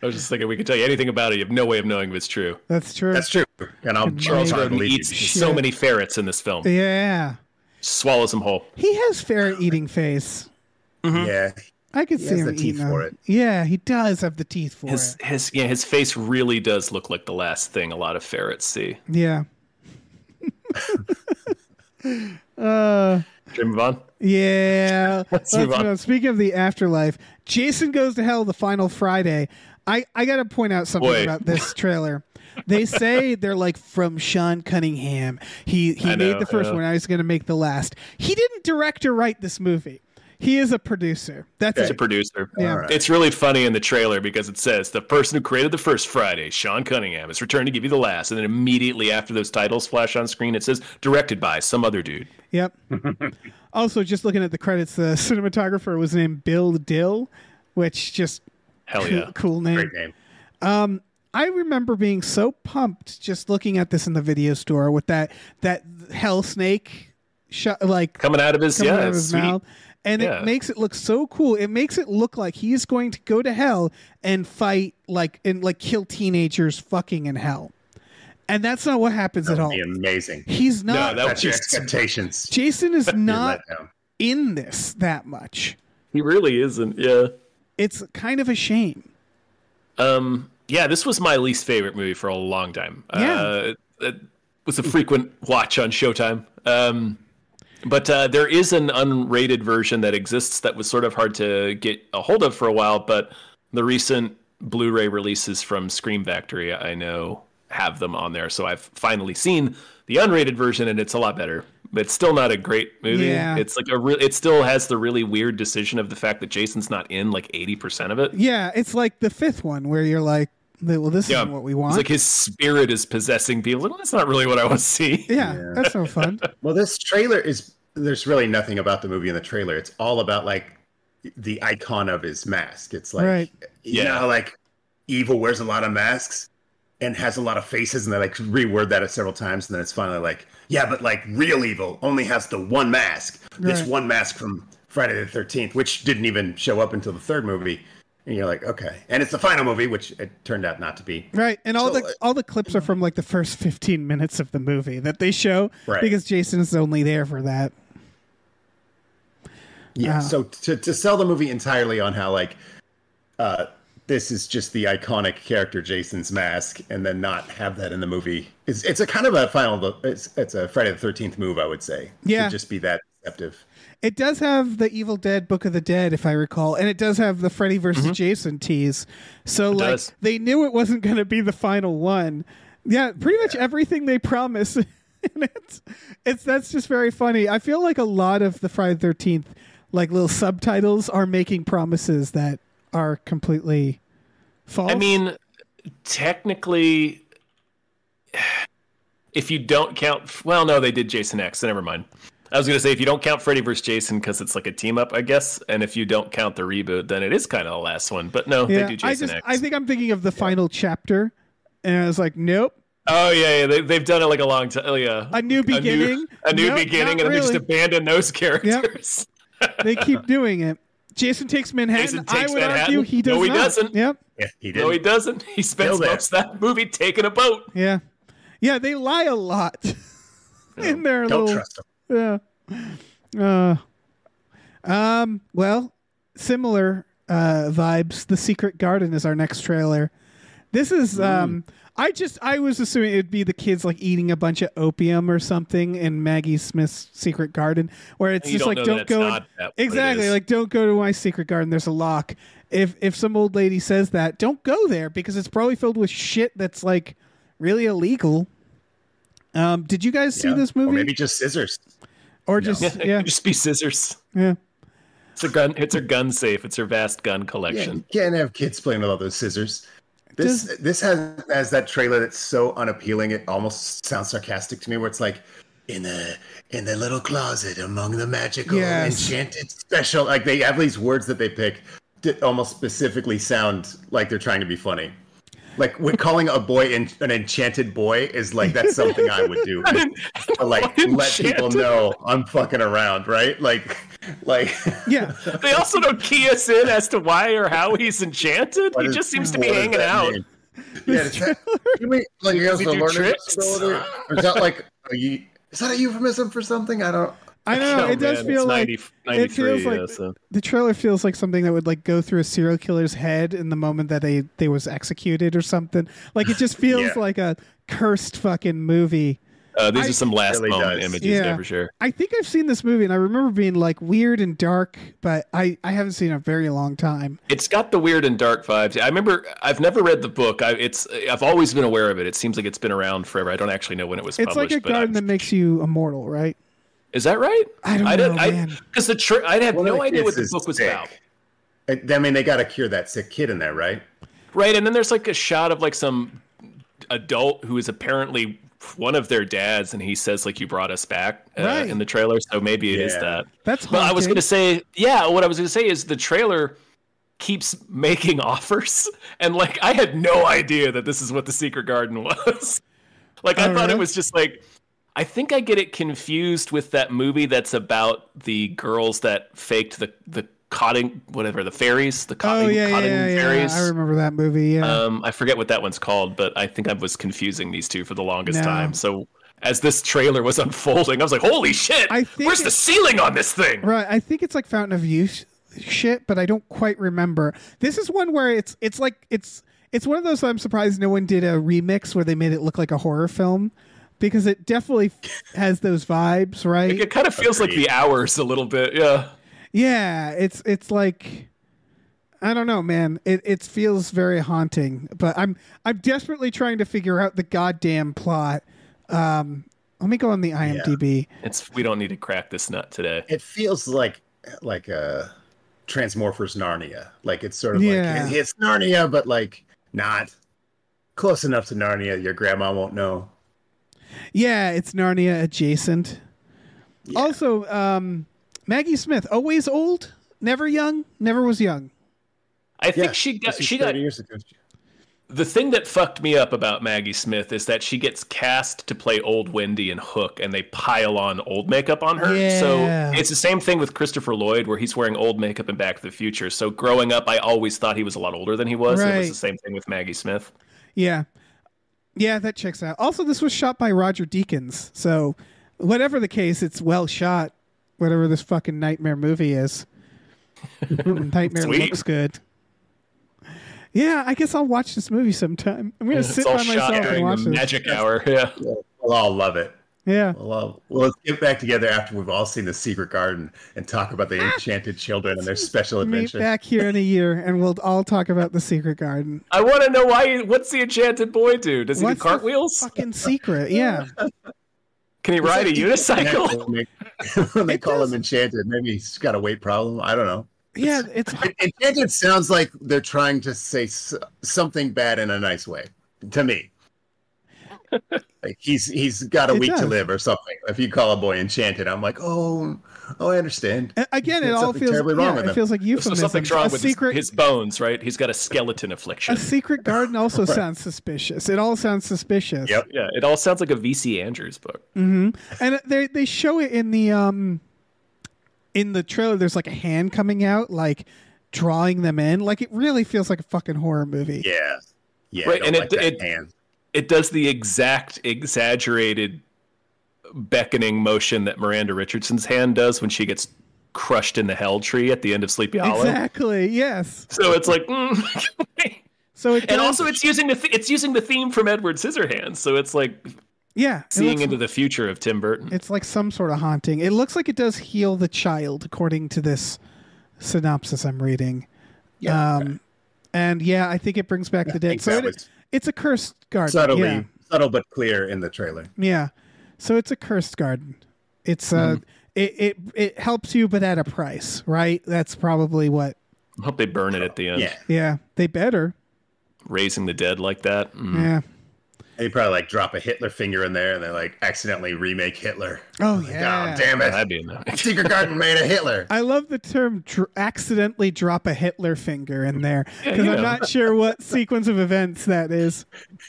I was just thinking we could tell you anything about it. You have no way of knowing if it's true. That's true. That's true. And I'll Charles try to Grodin believe eats you. so many ferrets in this film. Yeah. Swallows them whole. He has ferret eating face. Mm-hmm. Yeah. I could see has him the teeth eating for them. it. Yeah, he does have the teeth for it. His face really does look like the last thing a lot of ferrets see. Yeah. Should we move on? Yeah. Let's move on. Speaking of the afterlife, Jason Goes to Hell the final Friday. I got to point out something about this trailer. They say they're like from Sean Cunningham. He made the first one. Now he's going to make the last. He didn't direct or write this movie. He is a producer. He's a producer. Yeah. Right. It's really funny in the trailer because it says the person who created the first Friday, Sean Cunningham, has returned to give you the last. And then immediately after those titles flash on screen, it says directed by some other dude. Yep. Also, just looking at the credits, the cinematographer was named Bill Dill, which just Hell yeah. cool name. Great name. I remember being so pumped just looking at this in the video store with that hell snake coming out of his mouth. And it makes it look so cool. It makes it look like he is going to go to hell and fight and kill teenagers fucking in hell. And that's not what happens at all. That'd be amazing. He's not. No, That's your expectations. Jason is not in this that much. He really isn't. Yeah. It's kind of a shame. Yeah, this was my least favorite movie for a long time. Yeah. It was a frequent watch on Showtime. But there is an unrated version that exists that was sort of hard to get a hold of for a while, but the recent Blu-ray releases from Scream Factory, I know, have them on there. So I've finally seen the unrated version, and it's a lot better. But it's still not a great movie. Yeah. It's like it still has the really weird decision of the fact that Jason's not in like 80% of it. Yeah, it's like the fifth one where you're like, well, this isn't what we want. It's like his spirit is possessing people. Well, that's not really what I want to see. Yeah, that's no fun. Well, this trailer there's really nothing about the movie in the trailer. It's all about like the icon of his mask. It's like, you know, like evil wears a lot of masks and has a lot of faces, and they like reword that several times. And then it's finally like, yeah, but like real evil only has the one mask. This one mask from Friday the 13th, which didn't even show up until the third movie. And you're like, okay. And it's the final movie, which it turned out not to be. Right. And all the clips are from like the first 15 minutes of the movie that they show because Jason's only there for that. Yeah. So to sell the movie entirely on how like this is just the iconic character Jason's mask and then not have that in the movie. It's a kind of a it's a Friday the 13th move, I would say. Yeah. To just be that deceptive. It does have the Evil Dead Book of the Dead, if I recall, and it does have the Freddy versus Jason tease. So they knew it wasn't going to be the final one. Yeah, pretty much everything they promise. And that's just very funny. I feel like a lot of the Friday the 13th like little subtitles are making promises that are completely false. I mean, technically, if you don't count, well, no, they did Jason X, so never mind. I was going to say, if you don't count Freddy vs. Jason because it's like a team up, I guess, and if you don't count the reboot, then it is kind of the last one. But no, they do Jason X. I think I'm thinking of the final chapter, and I was like, nope. Oh, yeah. They've done it like a long time. Yeah. A new beginning. A new beginning, and then they just abandon those characters. Yep. They keep doing it. Jason takes Manhattan. I would argue he does not. No, he doesn't. Yep. Yeah, he didn't. No, he doesn't. He spends most of that movie taking a boat. Yeah. Yeah, they lie a lot in their Don't little... trust them. Yeah. Well, similar vibes. The Secret Garden is our next trailer. This is I was assuming it'd be the kids like eating a bunch of opium or something in Maggie Smith's Secret Garden, where it's just like don't go exactly like don't go to my secret garden. There's a lock. If some old lady says that, don't go there because it's probably filled with shit that's like really illegal. Did you guys see this movie? Or maybe just scissors. Or just just be scissors. Yeah. It's a gun. It's her gun safe. It's her vast gun collection. Yeah, you can't have kids playing with all those scissors. This has that trailer that's so unappealing. It almost sounds sarcastic to me. Where it's like in the little closet among the magical enchanted special. Like they have these words that they pick that almost specifically sound like they're trying to be funny. Like we're calling a boy an enchanted boy is like that's something I would do. Like let people know I'm fucking around, right? Like yeah. They also don't key us in as to why or how he's enchanted. He just seems to be hanging out. Yeah, you mean like he has a learning disability? Or is that like is that a euphemism for something? I don't know. It does feel like it feels like the trailer feels like something that would like go through a serial killer's head in the moment that they was executed or something. Like it just feels like a cursed fucking movie. These are some last moment images there for sure. I think I've seen this movie and I remember being like weird and dark, but I haven't seen it in a very long time. It's got the weird and dark vibes. I remember I've never read the book. I've always been aware of it. It seems like it's been around forever. I don't actually know when it was published. It's like a garden that makes you immortal, right? Is that right? I don't know, man. Because I had no idea what the book was about. I mean, they got to cure that sick kid in there, right? Right, and then there's like a shot of like some adult who is apparently one of their dads, and he says like, "You brought us back" in the trailer. So maybe it is that. That's. But I was going to say, what I was going to say is the trailer keeps making offers, and like I had no idea that this is what the Secret Garden was. Like I thought it was just like. I think I get it confused with that movie that's about the girls that faked the cotton, whatever, the fairies, the cotton fairies. I remember that movie, yeah. I forget what that one's called, but I think I was confusing these two for the longest time. So as this trailer was unfolding, I was like, holy shit, where's the ceiling on this thing? Right, I think it's like Fountain of Youth shit, but I don't quite remember. This is one where it's one of those I'm surprised no one did a remix where they made it look like a horror film. Because it definitely has those vibes, right? It kind of feels like The Hours a little bit, yeah. Yeah, it's like I don't know, man. It feels very haunting, but I'm desperately trying to figure out the goddamn plot. Let me go on the IMDb. Yeah. We don't need to crack this nut today. It feels like a Transmorphers Narnia. Like it's sort of like it's Narnia, but like not close enough to Narnia your grandma won't know. Yeah, it's Narnia adjacent. Yeah. Also, Maggie Smith, always old, never young, never was young. I think she got years ago. The thing that fucked me up about Maggie Smith is that she gets cast to play old Wendy and Hook, and they pile on old makeup on her. Yeah. So it's the same thing with Christopher Lloyd, where he's wearing old makeup in Back to the Future. So growing up, I always thought he was a lot older than he was. Right. It was the same thing with Maggie Smith. Yeah. Yeah, that checks out. Also, this was shot by Roger Deakins. So whatever the case, it's well shot. Whatever this fucking nightmare movie is. Nightmare looks good. Yeah, I guess I'll watch this movie sometime. I'm going to sit by myself and watch this. Magic hour, yeah. We'll all love it. Yeah. Well, let's get back together after we've all seen The Secret Garden and talk about the enchanted children and their special adventure. Meet back here in a year, and we'll all talk about The Secret Garden. I want to know what's the enchanted boy do? Does he do cartwheels? Fucking secret, yeah. Can he ride a unicycle? When they call him enchanted, maybe he's got a weight problem. I don't know. Yeah, enchanted sounds like they're trying to say something bad in a nice way to me. Like he's got a It week to does. live or something. If you call a boy enchanted, I'm like, oh, I understand. Again, it There's all something feels terribly wrong with it him. feels like So euphemism. something's wrong a with secret, his bones, right? He's got a skeleton affliction. a secret garden also sounds suspicious. It all sounds suspicious. Yep. Yeah, it all sounds like a VC Andrews book. And they show it in the trailer. There's like a hand coming out, like drawing them in. Like it really feels like a fucking horror movie. Yeah. Yeah. Right, I don't and like that hand. It does the exact exaggerated beckoning motion that Miranda Richardson's hand does when she gets crushed in the hell tree at the end of Sleepy Hollow. Exactly. Yes. So it's like, So it and does- also it's using the theme from Edward Scissorhands. So it's like yeah, seeing into the future of Tim Burton. it's like some sort of haunting. It looks like it does heal the child, according to this synopsis I'm reading. Yeah. And yeah, I think it brings back the dead. think So that was it's a cursed garden. subtle Yeah. but clear in the trailer. Yeah. So it's a cursed garden. It's it helps you, but at a price, right? That's probably what. I hope they burn it at the end. Yeah. Yeah, they better. Raising the dead like that. Yeah. They probably like drop a Hitler finger in there and they like accidentally remake Hitler. Oh Like, yeah. oh, damn it. That'd be nice. Secret Garden made a Hitler. I love the term accidentally drop a Hitler finger in there because you I'm know. not sure what sequence of events that is.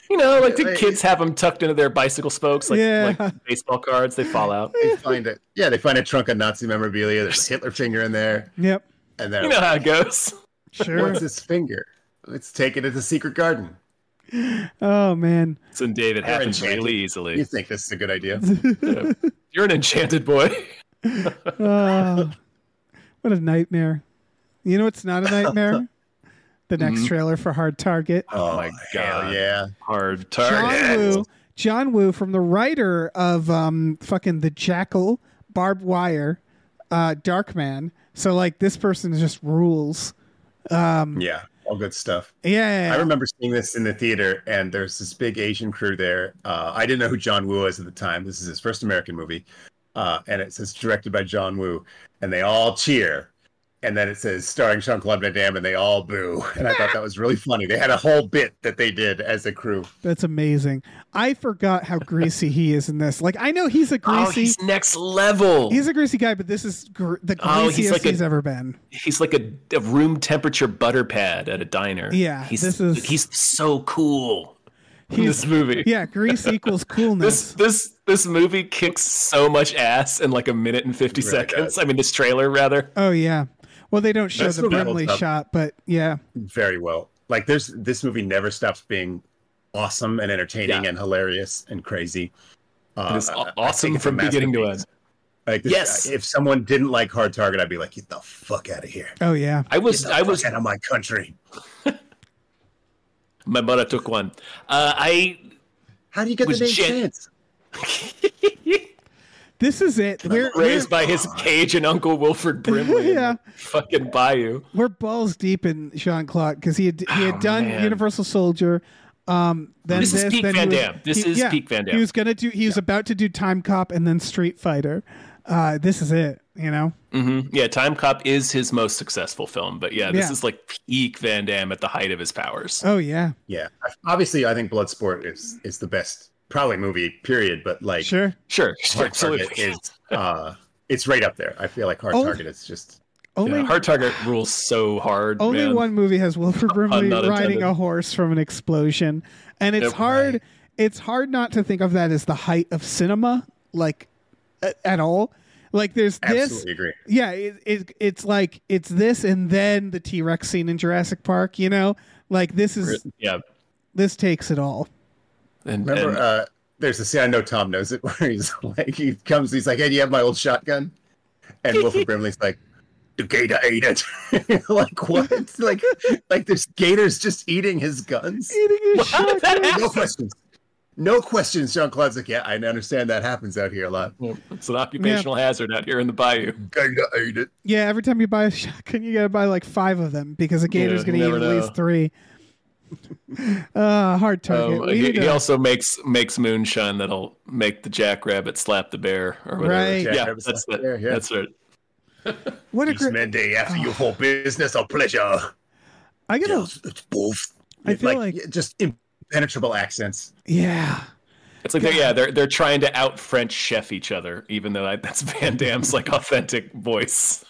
You know, like the kids have them tucked into their bicycle spokes, like, Yeah. like baseball cards. They fall out. They find it. Yeah, they find a trunk of Nazi memorabilia. There's a Hitler finger in there. Yep. And then You know how it goes. Sure. what's this finger? Let's take it to the Secret Garden. Oh man. So Dave, it happens enchanted. really You easily. think this is a good idea? You're an enchanted boy. Oh, what a nightmare. You know what's not a nightmare? The next trailer for Hard Target. Oh my hell God. yeah. Hard target. John Woo from the writer of fucking The Jackal, Barbed Wire, Darkman. So like this person just rules. Yeah, all good stuff. Yeah. I remember seeing this in the theater, and there's this big Asian crew there. I didn't know who John Woo was at the time. This is his first American movie. And it says directed by John Woo, and they all cheer. And then it says starring Jean-Claude Van Damme, and they all boo. And I thought that was really funny. They had a whole bit that they did as a crew. That's amazing. I forgot how greasy he is in this. Like I know he's a Oh, greasy. he's next level. He's a greasy guy, but this is the Oh, he's greasiest like he's ever been. He's like a room temperature butter pad at a diner. Yeah, he's so cool in this movie. Yeah, grease equals coolness. This movie kicks so much ass in like a minute and 50 really seconds. does. I mean, this trailer rather. Oh yeah. Well, they don't show This the movie Brimley holds up. shot, but yeah. Very well. Like this movie never stops being awesome and entertaining Yeah. and hilarious and crazy. It is I think awesome it's a from beginning to masterpiece. end. Like Yes. if someone didn't like Hard Target, I'd be like, get the fuck out of here. Oh yeah. I was Get the fuck out of my country. my mother took one. I How do you get Was the name gen- Chance? This is it. raised by his Cajun uncle Wilford Brimley. in Yeah. the fucking bayou. We're balls deep in Jean-Claude because he had done man. Universal Soldier. Then This is peak then Van he was- Damme. This he- is yeah, peak Van Damme. He was gonna do. He was about to do Time Cop and then Street Fighter. This is it. You know. Yeah, Time Cop is his most successful film, but yeah, this Yeah. is like peak Van Damme at the height of his powers. Oh yeah. Yeah. Obviously, I think Bloodsport is the best probably movie, period. But like Sure. Sure, Hard absolutely. Target is it's right up there. I feel like Hard Oh. Target is just Only Yeah, Hard Target rules so hard. only man. one movie has Wilford Brimley not riding intended. a horse from an explosion, and it's Yep. hard. It's hard not to think of that as the height of cinema, like at all. Like there's this. absolutely agree. Yeah, it's like it's this and then the T-Rex scene in Jurassic Park, you know? Like Yeah, this takes it all. and, Remember, there's a scene, I know Tom knows it, where he's like, he's like, hey, do you have my old shotgun? And Wilford Brimley's like, the gator ate it. Like, what? Like there's gators just eating his guns? Eating his shotgun. No questions. No questions. Jean-Claude's like, yeah, I understand that happens out here a lot. it's an occupational hazard out here in the bayou. Gator ate it. Yeah, every time you buy a shotgun, you gotta buy like 5 of them because a gator's Yeah, gonna you eat at never least 3. Hard target. We need He to- also makes moonshine that'll make the jackrabbit slap the bear or whatever. Right. Yeah, Jackrabbit that's slap it. the bear, yeah. That's it. what a Each great. Monday after you for business or pleasure. I gotta. Yes, it's both. I feel like- just impenetrable accents. Yeah. It's like they're trying to out French chef each other, even though that's Van Damme's like authentic voice.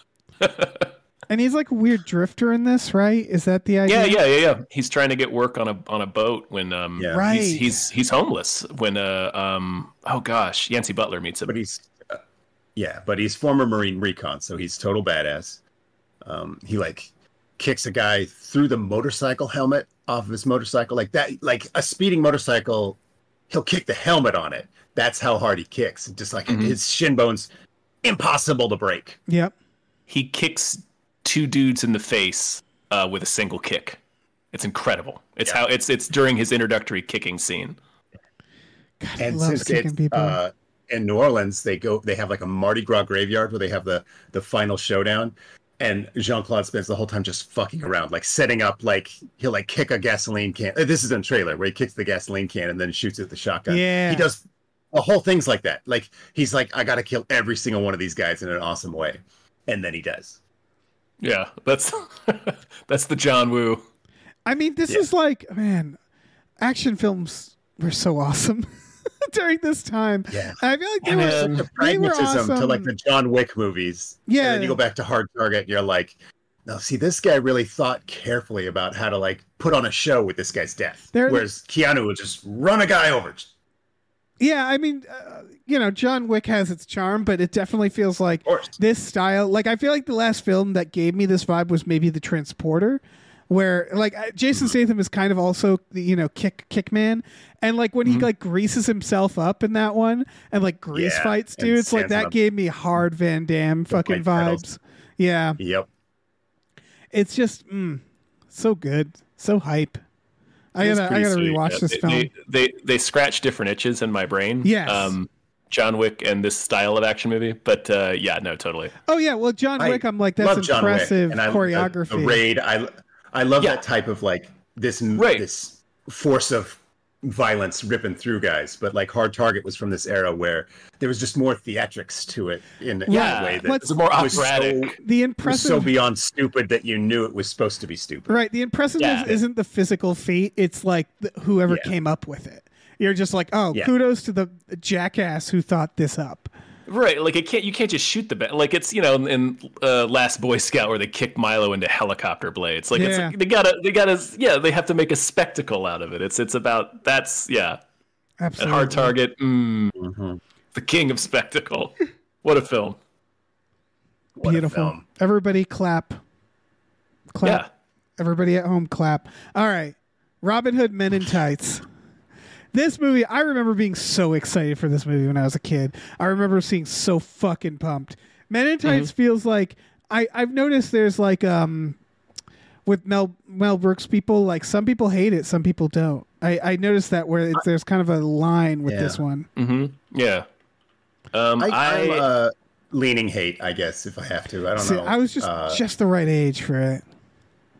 And he's like a weird drifter in this, right? Is that the idea? Yeah. He's trying to get work on a boat when right. he's homeless when oh gosh, Yancey Butler meets him. But he's former Marine recon, so he's total badass. He like kicks a guy through the motorcycle helmet off of his motorcycle like that, like a speeding motorcycle. He'll kick the helmet on it. That's how hard he kicks. Just like his shin bones, impossible to break. Yep. He kicks 2 dudes in the face with a single kick. It's incredible. It's how it's during his introductory kicking scene. God, And I love since kicking it's people. in New Orleans, they have like a Mardi Gras graveyard where they have the final showdown. And Jean-Claude spends the whole time just fucking around, like setting up, like he'll like kick a gasoline can. This is in the trailer where he kicks the gasoline can and then shoots it with the shotgun. Yeah. He does the whole thing's like that. Like he's like, I got to kill every single one of these guys in an awesome way. And then he does. Yeah, that's the John Woo. I mean, this is like, man, action films were so awesome during this time. Yeah. I feel like And there's such a they were pragmatism awesome. to like the John Wick movies. Yeah. And then you go back to Hard Target and you're like, no, see, this guy really thought carefully about how to like put on a show with this guy's death. Whereas Keanu would just run a guy over. Yeah, I mean, John Wick has its charm, but it definitely feels like this style. Like, I feel like the last film that gave me this vibe was maybe The Transporter, where like Jason Statham is kind of also the kick man, and like when he like greases himself up in that one and like grease fights dudes, like that gave me hard Van Damme fucking vibes. Yeah. Yep. It's just so good, so hype. I gotta rewatch this film. They scratch different itches in my brain. Yes. John Wick and this style of action movie, but no, totally. Oh yeah, well John Wick, I'm like, that's impressive choreography. The Raid, I love that type of like this force of violence ripping through guys, but like Hard Target was from this era where there was just more theatrics to it in a way that was more operatic. The impressive was so beyond stupid that you knew it was supposed to be stupid. Right. The impressiveness isn't the physical feat; it's like whoever came up with it. You're just like, kudos to the jackass who thought this up. Right, like you can't just shoot the like it's in Last Boy Scout where they kick Milo into helicopter blades. Like it's like, they have to make a spectacle out of it. It's about absolutely. And Hard Target, the king of spectacle. What a film! Beautiful. Everybody clap. Yeah. Everybody at home clap. All right, Robin Hood Men in Tights. This movie, I remember being so excited for this movie when I was a kid. I remember being so fucking pumped. Men in Tights feels like I've noticed there's like with Mel Brooks people, like some people hate it, some people don't. I noticed that where there's kind of a line with this one. Mm-hmm. Yeah. I'm leaning hate, I guess, if I have to. I don't know. I was just the right age for it.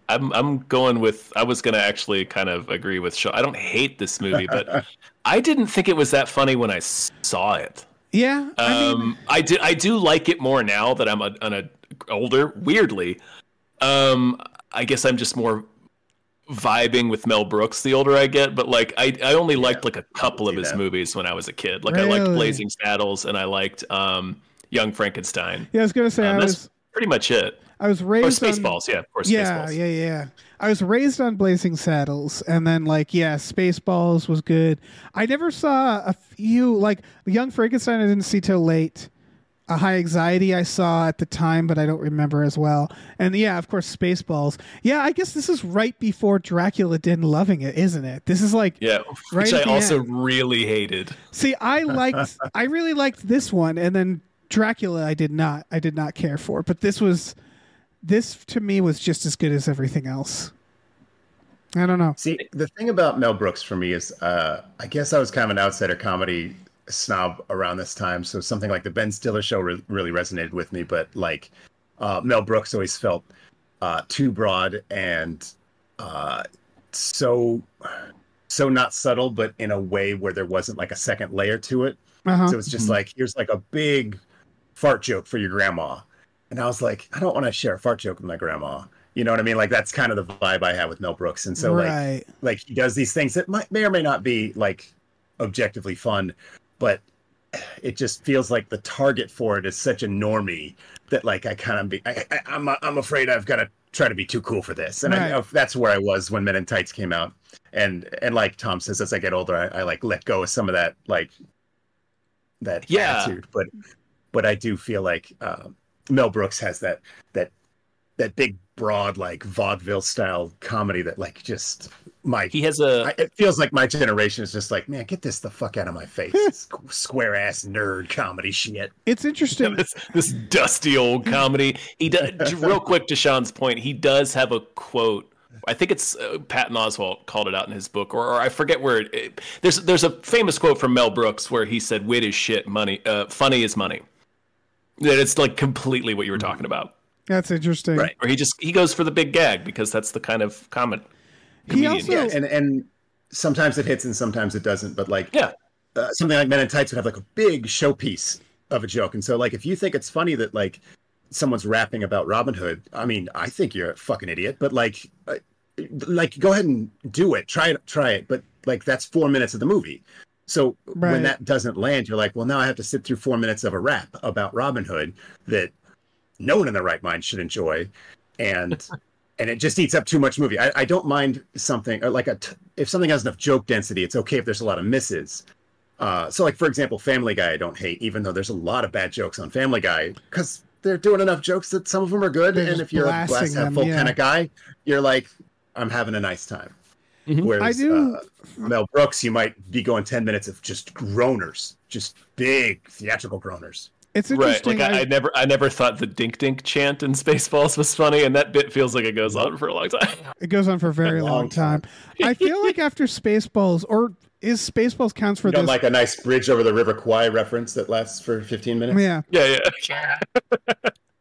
I'm going with. I was going to actually kind of agree with Sean. I don't hate this movie, but I didn't think it was that funny when I saw it. Yeah, I do like it more now that I'm older. Weirdly, I guess I'm just more vibing with Mel Brooks the older I get. But like, I only liked like a couple of his movies when I was a kid. Like I liked Blazing Saddles and I liked Young Frankenstein. Yeah, I was going to say that's pretty much it. I was raised on Spaceballs, of course. Yeah, Spaceballs. yeah. I was raised on Blazing Saddles, and then Spaceballs was good. I never saw a few like Young Frankenstein. I didn't see till late. A High Anxiety I saw at the time, but I don't remember as well. And of course, Spaceballs. Yeah, I guess this is right before Dracula Den Loving It, isn't it? This is like which I also really hated. See, I really liked this one, and then Dracula I did not care for, but this to me was just as good as everything else. I don't know. See, the thing about Mel Brooks for me is, I guess I was kind of an outsider comedy snob around this time. So something like the Ben Stiller Show really resonated with me. But like Mel Brooks always felt too broad and so not subtle, but in a way where there wasn't like a second layer to it. So it's just like, here's like a big fart joke for your grandma. And I was like, I don't want to share a fart joke with my grandma. You know what I mean? Like, that's kind of the vibe I have with Mel Brooks. And so like he does these things that may or may not be like objectively fun, but it just feels like the target for it is such a normie that like I'm afraid I've got to try to be too cool for this. And I know that's where I was when Men in Tights came out. And like Tom says, as I get older, I like let go of some of that attitude. But I do feel like Mel Brooks has that big, broad, like vaudeville style comedy that like just it feels like my generation is just like, man, get this the fuck out of my face. Square ass nerd comedy shit. It's interesting. This dusty old comedy. He does, real quick to Sean's point, he does have a quote. I think it's Patton Oswalt called it out in his book, or I forget where there's a famous quote from Mel Brooks where he said, "Wit is shit, funny is money." That it's like completely what you were talking about. That's interesting, right? Or he goes for the big gag because that's the kind of comedy. He also and sometimes it hits and sometimes it doesn't. But like something like Men in Tights would have like a big showpiece of a joke, and so like if you think it's funny that like someone's rapping about Robin Hood, I mean, I think you're a fucking idiot. But like go ahead and do it, try it. But like that's 4 minutes of the movie. So when that doesn't land, you're like, well, now I have to sit through 4 minutes of a rap about Robin Hood that no one in their right mind should enjoy, and it just eats up too much movie. I don't mind something like if something has enough joke density, it's okay if there's a lot of misses. So like for example, Family Guy, I don't hate, even though there's a lot of bad jokes on Family Guy because they're doing enough jokes that some of them are good. And if you're a glass half full kind of guy, you're like, I'm having a nice time. Mm-hmm. Whereas Mel Brooks, you might be going 10 minutes of just groaners, just big theatrical groaners. It's interesting. Right. Like I never thought the dink dink chant in Spaceballs was funny, and that bit feels like it goes on for a long time. It goes on for a very long time. I feel like after Spaceballs, or is Spaceballs counts for this? Like a nice bridge over the River Kwai reference that lasts for 15 minutes. Yeah.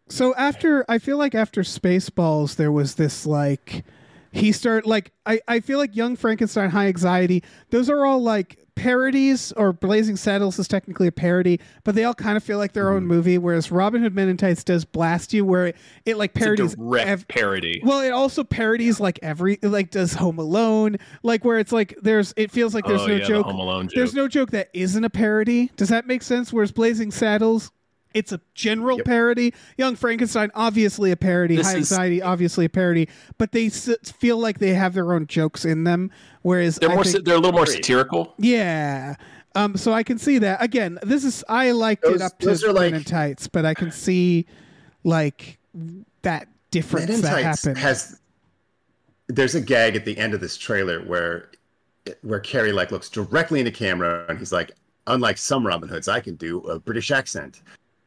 So I feel like after Spaceballs, there was this like he started like I feel like Young Frankenstein, High Anxiety. Those are all like parodies, or Blazing Saddles is technically a parody, but they all kind of feel like their own movie, whereas Robin Hood Men in Tights does Blast You, where it like parodies it's a direct parody. Well, it also parodies like does Home Alone, like where it's like it feels like there's no joke. The Home Alone joke. There's no joke that isn't a parody. Does that make sense? Whereas Blazing Saddles, it's a general parody. Young Frankenstein, obviously a parody. High Anxiety, obviously a parody. But they feel like they have their own jokes in them. Whereas they're a little more satirical. Yeah. So I can see that. Again, I liked it up to Men in Tights, but I can see like that difference Men in that Tights happened. There's a gag at the end of this trailer where Carrie like looks directly into camera and he's like, unlike some Robin Hoods, I can do a British accent.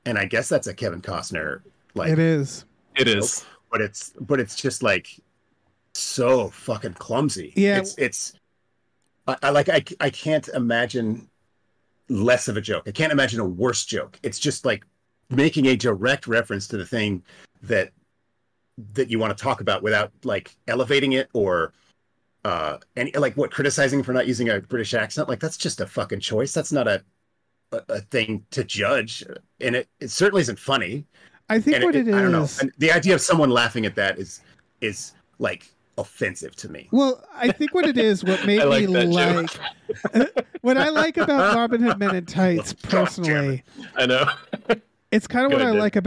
And I guess that's a Kevin Costner. Like it is. But it's just like so fucking clumsy. Yeah. I can't imagine less of a joke. I can't imagine a worse joke. It's just like making a direct reference to the thing that you want to talk about without like elevating it or and like criticizing for not using a British accent. Like that's just a fucking choice. That's not a thing to judge, and it certainly isn't funny. I think it is. I don't know. And the idea of someone laughing at that is like offensive to me. Well, I think what it is, what made me like what I like about Robin Hood Men in Tights personally. I know. It's kind of what I like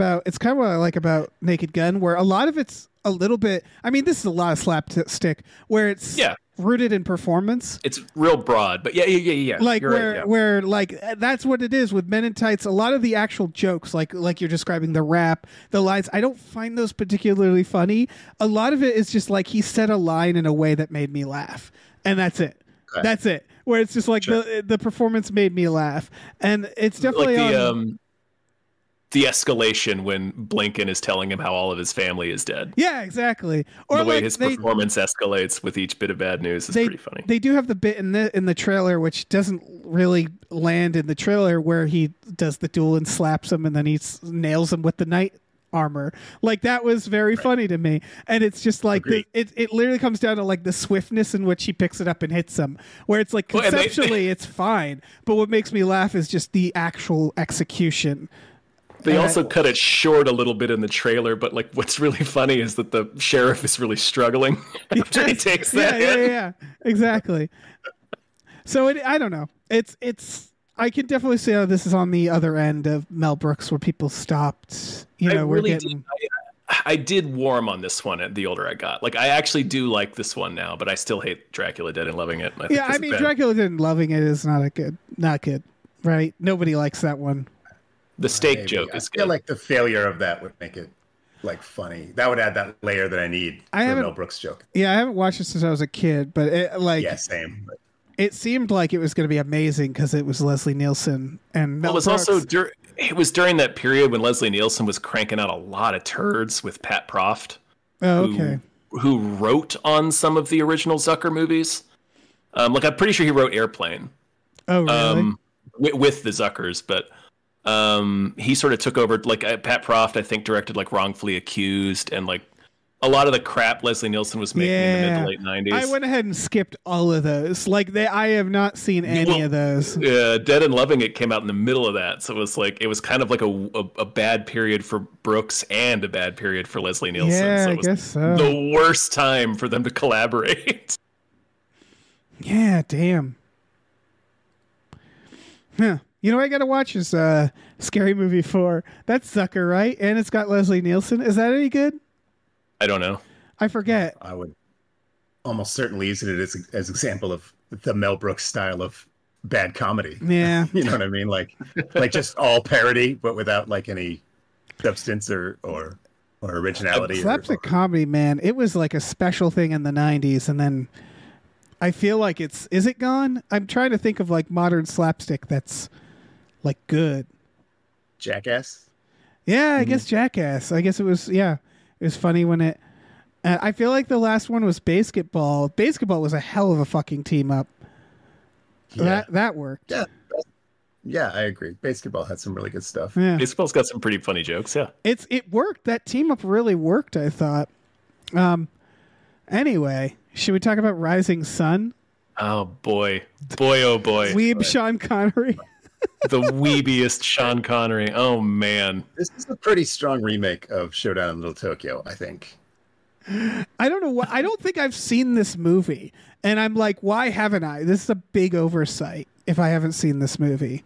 about Naked Gun, where a lot of it's a little bit. I mean, this is a lot of slapstick, where it's rooted in performance. It's real broad, but yeah. Like where like that's what it is with Men in Tights. A lot of the actual jokes, like you're describing the rap, the lines, I don't find those particularly funny. A lot of it is just like he said a line in a way that made me laugh, and that's it. Okay. That's it. Where it's just like the performance made me laugh, and it's definitely like the escalation when Blinken is telling him how all of his family is dead. Yeah, exactly. Or the way his performance escalates with each bit of bad news is pretty funny. They do have the bit in the trailer, which doesn't really land in the trailer, where he does the duel and slaps him, and then he nails him with the knight armor. Like that was very funny to me, and it's just like it literally comes down to like the swiftness in which he picks it up and hits him, where it's like conceptually it's fine, but what makes me laugh is just the actual execution. They also cut it short a little bit in the trailer, but like what's really funny is that the sheriff is really struggling after he takes that hit. Yeah, exactly. So I don't know. It's. I can definitely see how this is on the other end of Mel Brooks, where people stopped. I did warm on this one the older I got. Like, I actually do like this one now, but I still hate Dracula Dead and Loving It. I mean, Dracula Dead and Loving It is not good, right? Nobody likes that one. The steak joke is good. I feel like the failure of that would make it like funny. That would add that layer that I need for a Mel Brooks joke. Yeah, I haven't watched it since I was a kid, but same. But it seemed like it was going to be amazing because it was Leslie Nielsen and Mel Brooks. Also it was during that period when Leslie Nielsen was cranking out a lot of turds with Pat Proft. Oh, okay. Who wrote on some of the original Zucker movies. I'm pretty sure he wrote Airplane. Oh, really? With the Zuckers, but he sort of took over. Like Pat Proft, I think, directed like Wrongfully Accused and like a lot of the crap Leslie Nielsen was making in the mid to late 90s. I went ahead and skipped all of those. I have not seen any of those. Yeah, Dead and Loving It came out in the middle of that, so it was kind of like a bad period for Brooks and a bad period for Leslie Nielsen. Yeah, so I guess so. The worst time for them to collaborate. Yeah, damn. Huh. You know what I gotta watch is Scary Movie 4. That's Zucker, right? And it's got Leslie Nielsen. Is that any good? I don't know. I forget. I would almost certainly use it as example of the Mel Brooks style of bad comedy. Yeah. You know what I mean? Like just all parody, but without like any substance or originality. Slapstick comedy, man. It was like a special thing in the 90s, and then I feel like is it gone? I'm trying to think of like modern slapstick that's like good. Jackass? Yeah, I guess Jackass. I guess it was, It was funny when it... I feel like the last one was Basketball. Basketball was a hell of a fucking team up. Yeah. That worked. Yeah, I agree. Basketball had some really good stuff. Yeah. Baseball's got some pretty funny jokes, yeah. It worked. That team up really worked, I thought. Anyway, should we talk about Rising Sun? Oh, boy. Oh, boy. Weeb Sean Connery. The weebiest Sean Connery. Oh, man. This is a pretty strong remake of Showdown in Little Tokyo, I think. I don't know I don't think I've seen this movie. And I'm like, why haven't I? This is a big oversight if I haven't seen this movie.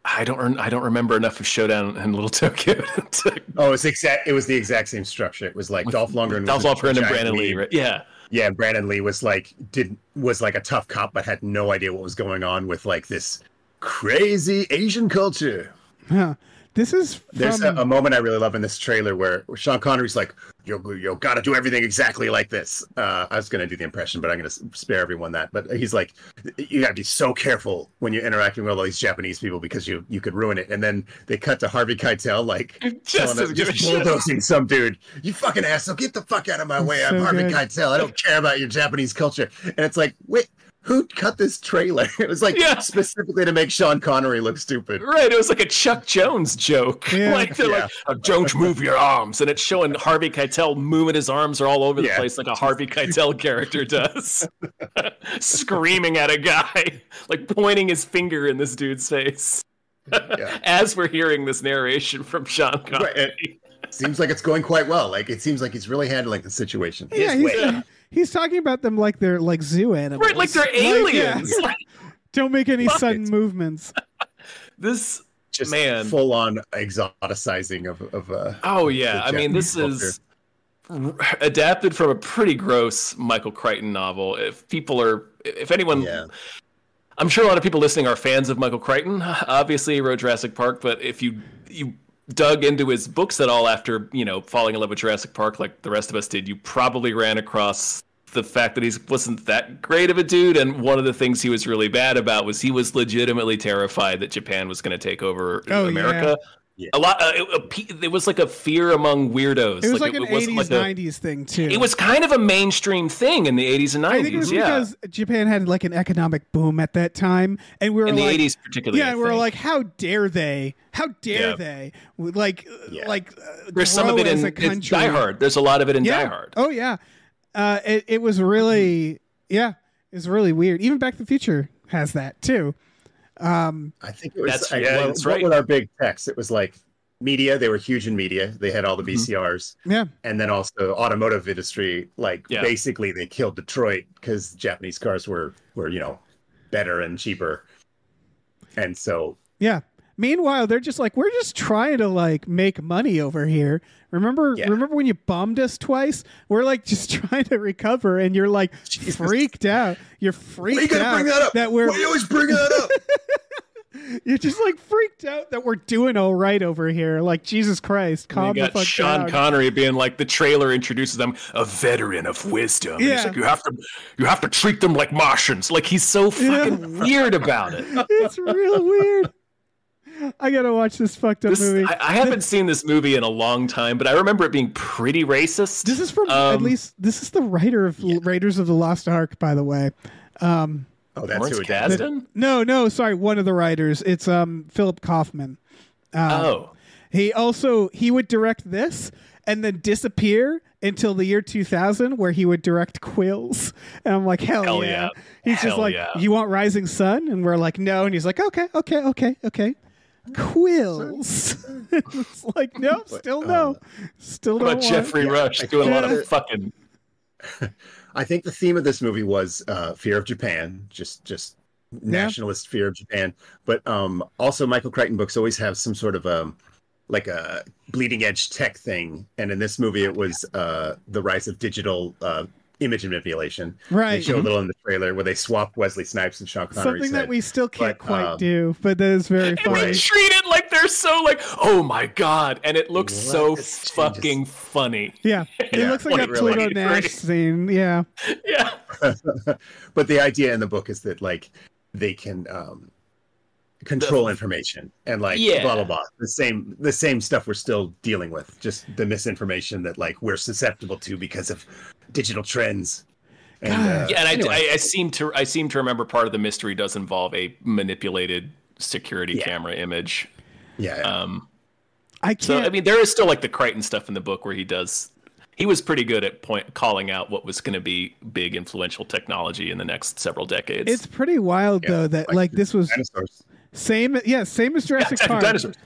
I don't remember enough of Showdown in Little Tokyo. Oh, it was the exact same structure. It was like Dolph Lundgren and Brandon Lee, right? Yeah. Yeah, and Brandon Lee was like a tough cop, but had no idea what was going on with like this crazy Asian culture. Huh. There's a moment I really love in this trailer where Sean Connery's like, you gotta do everything exactly like this. I was gonna do the impression, but I'm gonna spare everyone that. But he's like, you gotta be so careful when you're interacting with all these Japanese people because you could ruin it. And then they cut to Harvey Keitel like just bulldozing some dude. You fucking asshole, get the fuck out of my way. I'm Harvey Keitel. I don't care about your Japanese culture. And it's like, wait, who cut this trailer? It was like specifically to make Sean Connery look stupid. Right. It was like a Chuck Jones joke. Yeah. Like they're like, don't move your arms. And it's showing Harvey Keitel moving his arms are all over the place like a Harvey Keitel character does. Screaming at a guy, like pointing his finger in this dude's face. As we're hearing this narration from Sean Connery. Right. It seems like it's going quite well. Like it seems like he's really handling the situation. He's talking about them like they're like zoo animals. Right, like they're aliens. Don't make any sudden movements. This just man full on exoticizing of oh yeah. I mean, this is adapted from a pretty gross Michael Crichton novel. If anyone I'm sure a lot of people listening are fans of Michael Crichton. Obviously he wrote Jurassic Park, but if you dug into his books at all after, falling in love with Jurassic Park like the rest of us did, you probably ran across the fact that he wasn't that great of a dude. And one of the things he was really bad about was he was legitimately terrified that Japan was going to take over America. Yeah. A lot. It was like a fear among weirdos. It was like an 80s, 90s thing, too. It was kind of a mainstream thing in the 80s and 90s. I think it was because Japan had like an economic boom at that time. And we were in the 80s particularly. Yeah, we were like, how dare they? How dare they? Like there's some of it in Die Hard. There's a lot of it in Die Hard. Oh, yeah. It was really, it's really weird. Even Back to the Future has that, too. I think it was that's right. What with our big text, it was like media. They were huge in media. They had all the VCRs. Yeah. And then also automotive industry. Like basically they killed Detroit because Japanese cars were better and cheaper. And so yeah. Meanwhile, they're just like, we're just trying to like make money over here. Remember when you bombed us twice? We're like just trying to recover, and you're like freaked out. You're freaked out bring that up? that we're. Why do you always bring that up? You're just like freaked out that we're doing all right over here. Like, Jesus Christ, calm the fuck down. Sean Connery being like, the trailer introduces them, a veteran of wisdom. Yeah. And he's like, you have to treat them like Martians. Like, he's so fucking weird about it. It's real weird. I gotta watch this fucked up movie. I haven't seen this movie in a long time, but I remember it being pretty racist. This is from at least this is the writer of Raiders of the Lost Ark, by the way. Oh, that's Lawrence who it Kasdan? is. No, sorry, one of the writers. It's Philip Kaufman. He would direct this and then disappear until the year 2000, where he would direct Quills. And I'm like, hell yeah. He's just like, you want Rising Sun? And we're like, no. And he's like, okay. Quills. It's like, nope, still no. Still don't want. Jeffrey Rush doing a lot of fucking. I think the theme of this movie was fear of Japan, just nationalist fear of Japan. But also, Michael Crichton books always have some sort of like a bleeding edge tech thing, and in this movie, it was the rise of digital image manipulation. Right. They show a little in the trailer where they swapped Wesley Snipes and Sean Connery's Something that head. we still can't quite do, but that is very funny. And they treat it like they're so like, oh my god, and it looks so fucking funny. Yeah, it looks like a Pluto Nash scene. Yeah, yeah. But the idea in the book is that like they can control information and like blah blah blah. The same stuff we're still dealing with. Just the misinformation that like we're susceptible to because of digital trends. And, anyway. I seem to remember part of the mystery does involve a manipulated security camera image. Yeah. I can't. So I mean, there is still like the Crichton stuff in the book where he was pretty good at calling out what was going to be big influential technology in the next several decades. It's pretty wild though that like this was dinosaurs. Same as Jurassic Park. Dinosaurs.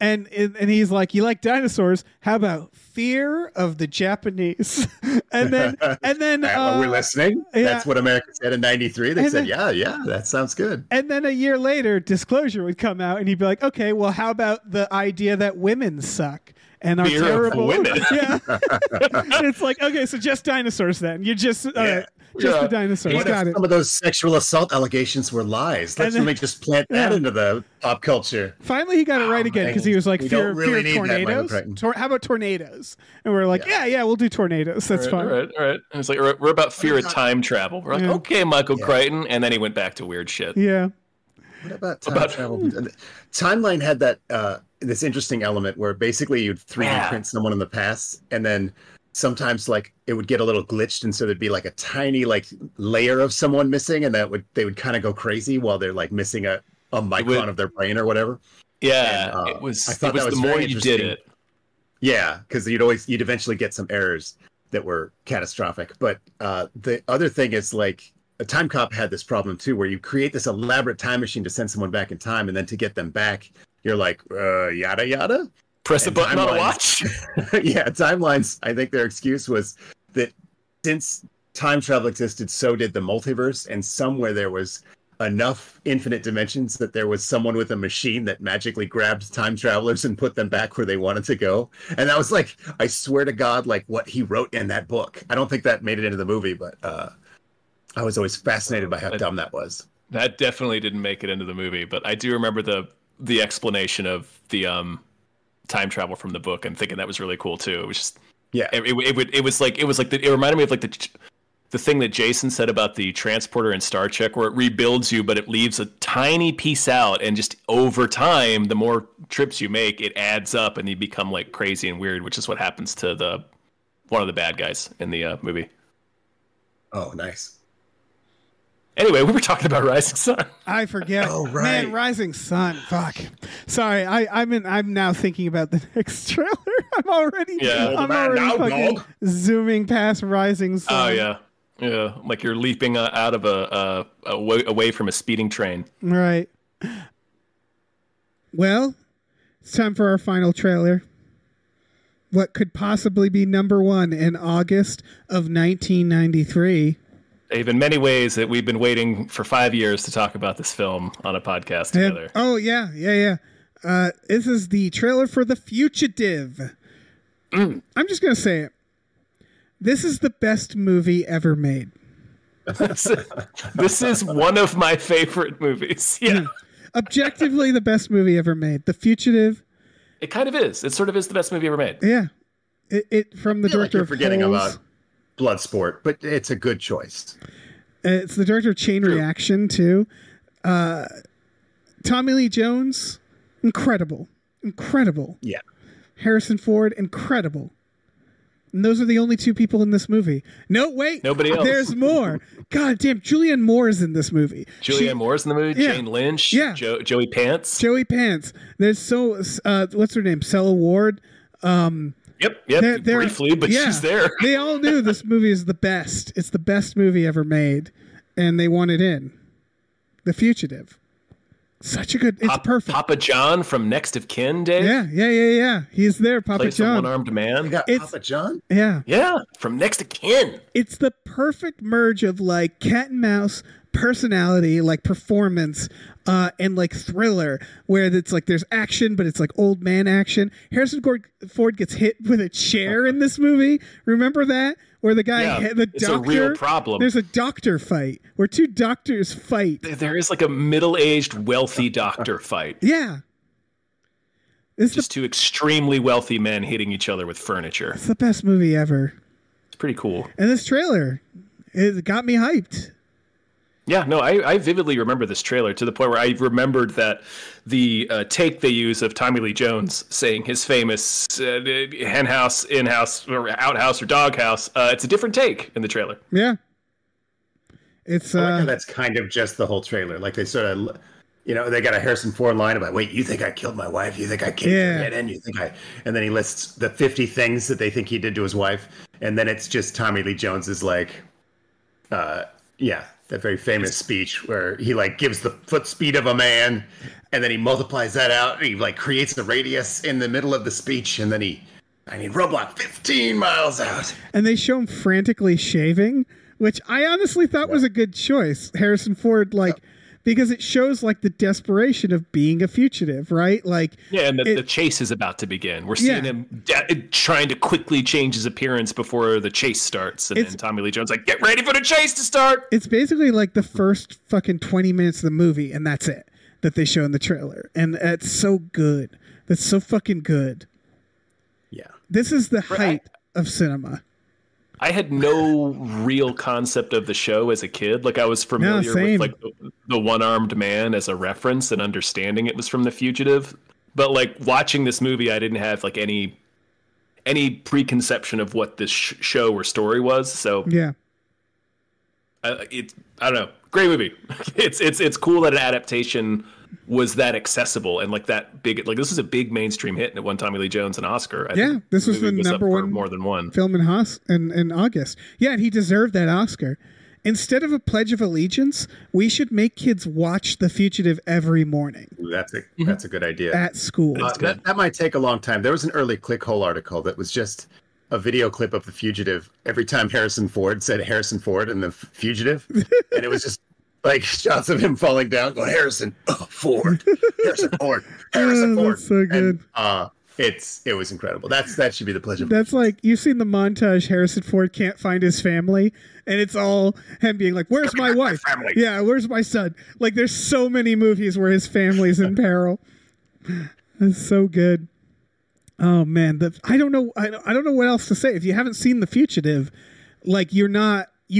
And he's like, you like dinosaurs? How about fear of the Japanese? and then we're listening. Yeah. That's what America said in '93. They said, yeah, that sounds good. And then a year later, Disclosure would come out, and he'd be like, okay, well, how about the idea that women suck and are fear terrible? Of women. Yeah. It's like, okay, so just dinosaurs then. You just the dinosaurs. What Got if it. some of those sexual assault allegations were lies? Let me just plant that into the pop culture. Finally, he got it right again because he was like, fear of tornadoes. How about tornadoes? And we're like, yeah, we'll do tornadoes. That's fine. All right. And it's like, we're about fear of time travel. We're like, okay, Michael Crichton. And then he went back to weird shit. Yeah. What about time travel? Timeline had that this interesting element where basically you'd 3D print someone in the past, and then sometimes like it would get a little glitched, and so there'd be like a tiny like layer of someone missing, and they would kind of go crazy while they're like missing a micron of their brain or whatever. Yeah, and, it was the more you did it. Yeah, because you'd eventually get some errors that were catastrophic. But the other thing is like a Time Cop had this problem too, where you create this elaborate time machine to send someone back in time, and then to get them back, you're like, yada yada. Press a button on a watch. Yeah, timelines. I think their excuse was that since time travel existed, so did the multiverse, and somewhere there was enough infinite dimensions that there was someone with a machine that magically grabbed time travelers and put them back where they wanted to go. And that was like, I swear to God, like what he wrote in that book. I don't think that made it into the movie, but I was always fascinated by how dumb that was. That definitely didn't make it into the movie, but I do remember the explanation of the time travel from the book and thinking that was really cool too. It was just it reminded me of like the thing that Jason said about the transporter in Star Trek, where it rebuilds you, but it leaves a tiny piece out, and just over time, the more trips you make, it adds up, and you become like crazy and weird, which is what happens to one of the bad guys in the movie. Oh, nice. Anyway, we were talking about Rising Sun. I forget. Oh, right. Man, Rising Sun. Fuck. Sorry, I'm now thinking about the next trailer. I'm already fucking zooming past Rising Sun. Oh yeah. Yeah, like you're leaping out of away from a speeding train. Right. Well, It's time for our final trailer. What could possibly be number one in August of 1993. Dave, in many ways that we've been waiting for 5 years to talk about this film on a podcast together. Oh, yeah. This is the trailer for The Fugitive. I'm just going to say it. This is the best movie ever made. This is one of my favorite movies. Yeah. Objectively the best movie ever made. The Fugitive. It kind of is. It sort of is the best movie ever made. Yeah. It from the director you're of forgetting Holes. about Bloodsport, but it's a good choice. It's the director of Chain Reaction, too. Tommy Lee Jones, incredible. Yeah. Harrison Ford, incredible. And those are the only two people in this movie. No, wait. Nobody else. There's more. God damn, Julianne Moore is in this movie. Julianne Moore's in the movie. Yeah. Jane Lynch. Yeah. Joey Pants. Joey Pants. There's what's her name? Stella Ward. Yep. They're, Briefly, but she's there. They all knew this movie is the best. It's the best movie ever made, and they want it in. The Fugitive. Such a good. It's perfect. Papa John from Next of Kin, Dave. Yeah. He's there, Papa Plays John. a one-armed man. You got Papa John? Yeah, from Next of Kin. It's the perfect merge of like cat and mouse personality, like performance, and like thriller, where it's like there's action, but it's like old man action. Harrison Ford gets hit with a chair in this movie. Remember that? Where the guy, the doctor. It's a real problem. There's a doctor fight where two doctors fight. There is like a middle-aged, wealthy doctor fight. Yeah. It's just two extremely wealthy men hitting each other with furniture. It's the best movie ever. It's pretty cool. And this trailer, it got me hyped. Yeah, no, I vividly remember this trailer to the point where I remembered that the take they use of Tommy Lee Jones saying his famous hen house, in-house, or outhouse, or doghouse, it's a different take in the trailer. Yeah. It's I like how that's kind of just the whole trailer. Like they sort of, they got a Harrison Ford line about, wait, you think I killed my wife? You think I kicked her head in? And then he lists the 50 things that they think he did to his wife. And then it's just Tommy Lee Jones is like, that very famous speech where he like gives the foot speed of a man and then he multiplies that out and he like creates the radius in the middle of the speech and then I need roadblock 15 miles out. And they show him frantically shaving, which I honestly thought was a good choice. Harrison Ford, because it shows like the desperation of being a fugitive, right? Like, and the chase is about to begin. We're seeing him trying to quickly change his appearance before the chase starts, and then Tommy Lee Jones like, get ready for the chase to start. It's basically like the first fucking 20 minutes of the movie, and that's it that they show in the trailer, and it's so good. That's so fucking good. Yeah, this is the height of cinema. I had no real concept of the show as a kid. Like I was familiar with like the one-armed man as a reference and understanding it was from The Fugitive. But like watching this movie, I didn't have like any preconception of what this show or story was. So yeah, I don't know. Great movie. It's cool that an adaptation was that accessible and like that big. Like this was a big mainstream hit, and it won Tommy Lee Jones an Oscar. This was the number one more than one film in August. Yeah, and he deserved that Oscar. Instead of a Pledge of Allegiance, we should make kids watch The Fugitive every morning. Ooh, that's a good idea at school. That might take a long time. There was an early Clickhole article that was just a video clip of The Fugitive every time Harrison Ford said Harrison Ford and The Fugitive, and it was just like shots of him falling down, going Harrison Ford, Harrison Ford, Harrison Ford. That's so good. And, it was incredible. That should be the pleasure. That's like you've seen the montage. Harrison Ford can't find his family, and it's all him being like, "Where's my wife? Yeah, where's my son?" Like, there's so many movies where his family's in peril. That's so good. Oh man, I don't know what else to say. If you haven't seen The Fugitive, like you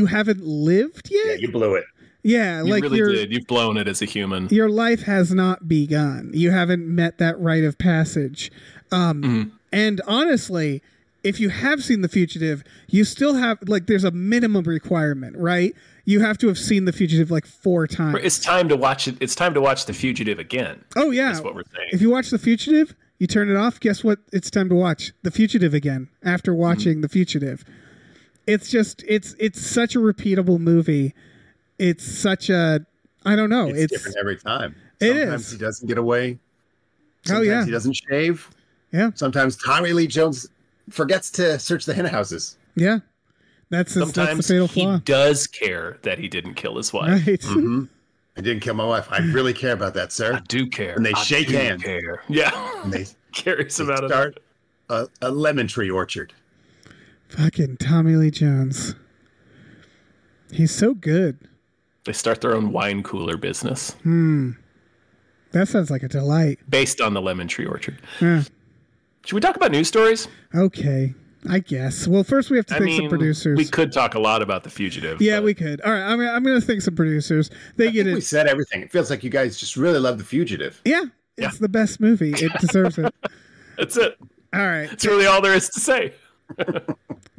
haven't lived yet. Yeah, you blew it. Yeah, you really did. You've blown it as a human. Your life has not begun. You haven't met that rite of passage. And honestly, if you have seen The Fugitive, you still have there's a minimum requirement, right? You have to have seen The Fugitive 4 times. It's time to watch it. It's time to watch The Fugitive again. Oh yeah, that's what we're saying. If you watch The Fugitive, you turn it off. Guess what? It's time to watch The Fugitive again after watching The Fugitive. It's just it's such a repeatable movie. It's such a I don't know. It's different every time. Sometimes he doesn't get away. Sometimes he doesn't shave. Yeah. Sometimes Tommy Lee Jones forgets to search the hen houses. Yeah. That's the fatal flaw. He does care that he didn't kill his wife. Right. Mm-hmm. I didn't kill my wife. I really care about that, sir. I do care. And they shake hands. Yeah. And they carries him out of start a lemon tree orchard. Fucking Tommy Lee Jones. He's so good. They start their own wine cooler business. That sounds like a delight. Based on the lemon tree orchard. Yeah. Should we talk about news stories? Okay. I guess. Well, first we have to thank some producers. We could talk a lot about The Fugitive. Yeah, we could. All right, I'm going to thank some producers. We said everything. It feels like you guys just really love The Fugitive. Yeah, it's the best movie. It deserves it. That's it. All right. That's really all there is to say.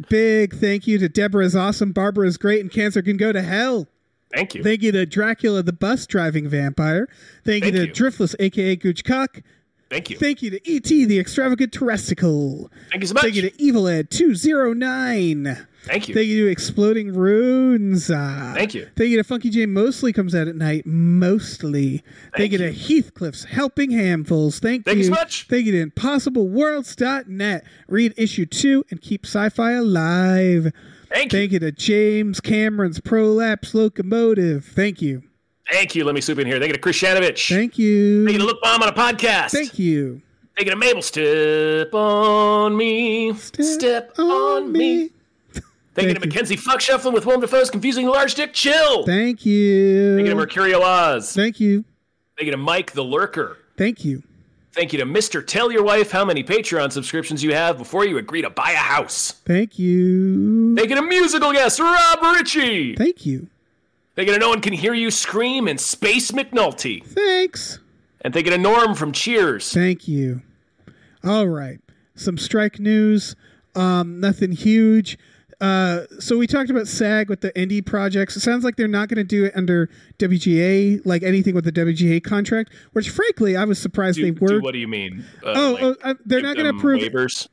Big thank you to Deborah is awesome, Barbara is great, and Cancer can go to hell. Thank you. Thank you to Dracula the bus driving vampire. Thank you to Driftless, a.k.a. Goochcock. Thank you. Thank you to E.T. the Extravagant Terresticle. Thank you so much. Thank you to Evil Ed 209. Thank you. Thank you to Exploding Runes. Thank you. Thank you to Funky J Mostly comes out at night. Mostly. Thank you to Heathcliff's Helping Handfuls. Thank you so much. Thank you to ImpossibleWorlds.net. Read issue 2 and keep sci-fi alive. Thank you. Thank you to James Cameron's Prolapse Locomotive. Thank you. Thank you. Let me swoop in here. Thank you to Chris Shanovich. Thank you. Thank you to Look Bomb on a podcast. Thank you. Thank you to Mabel. Step on me. Step on me. Thank you to Mackenzie Fuck Shuffling with Willem Dafoe's Confusing Large Dick Chill. Thank you. Thank you to Mercurial Oz. Thank you. Thank you to Mike the Lurker. Thank you. Thank you to Mr. Tell Your Wife how many Patreon subscriptions you have before you agree to buy a house. Thank you. Thank you to musical guest Rob Ritchie. Thank you. Thank you to No One Can Hear You Scream and Space McNulty. Thanks. And thank you to Norm from Cheers. Thank you. All right. Some strike news. Nothing huge. So we talked about SAG with the indie projects. It sounds like they're not going to do it under WGA, like anything with the WGA contract, which frankly, I was surprised they were. What do you mean? They're not going to approve waivers?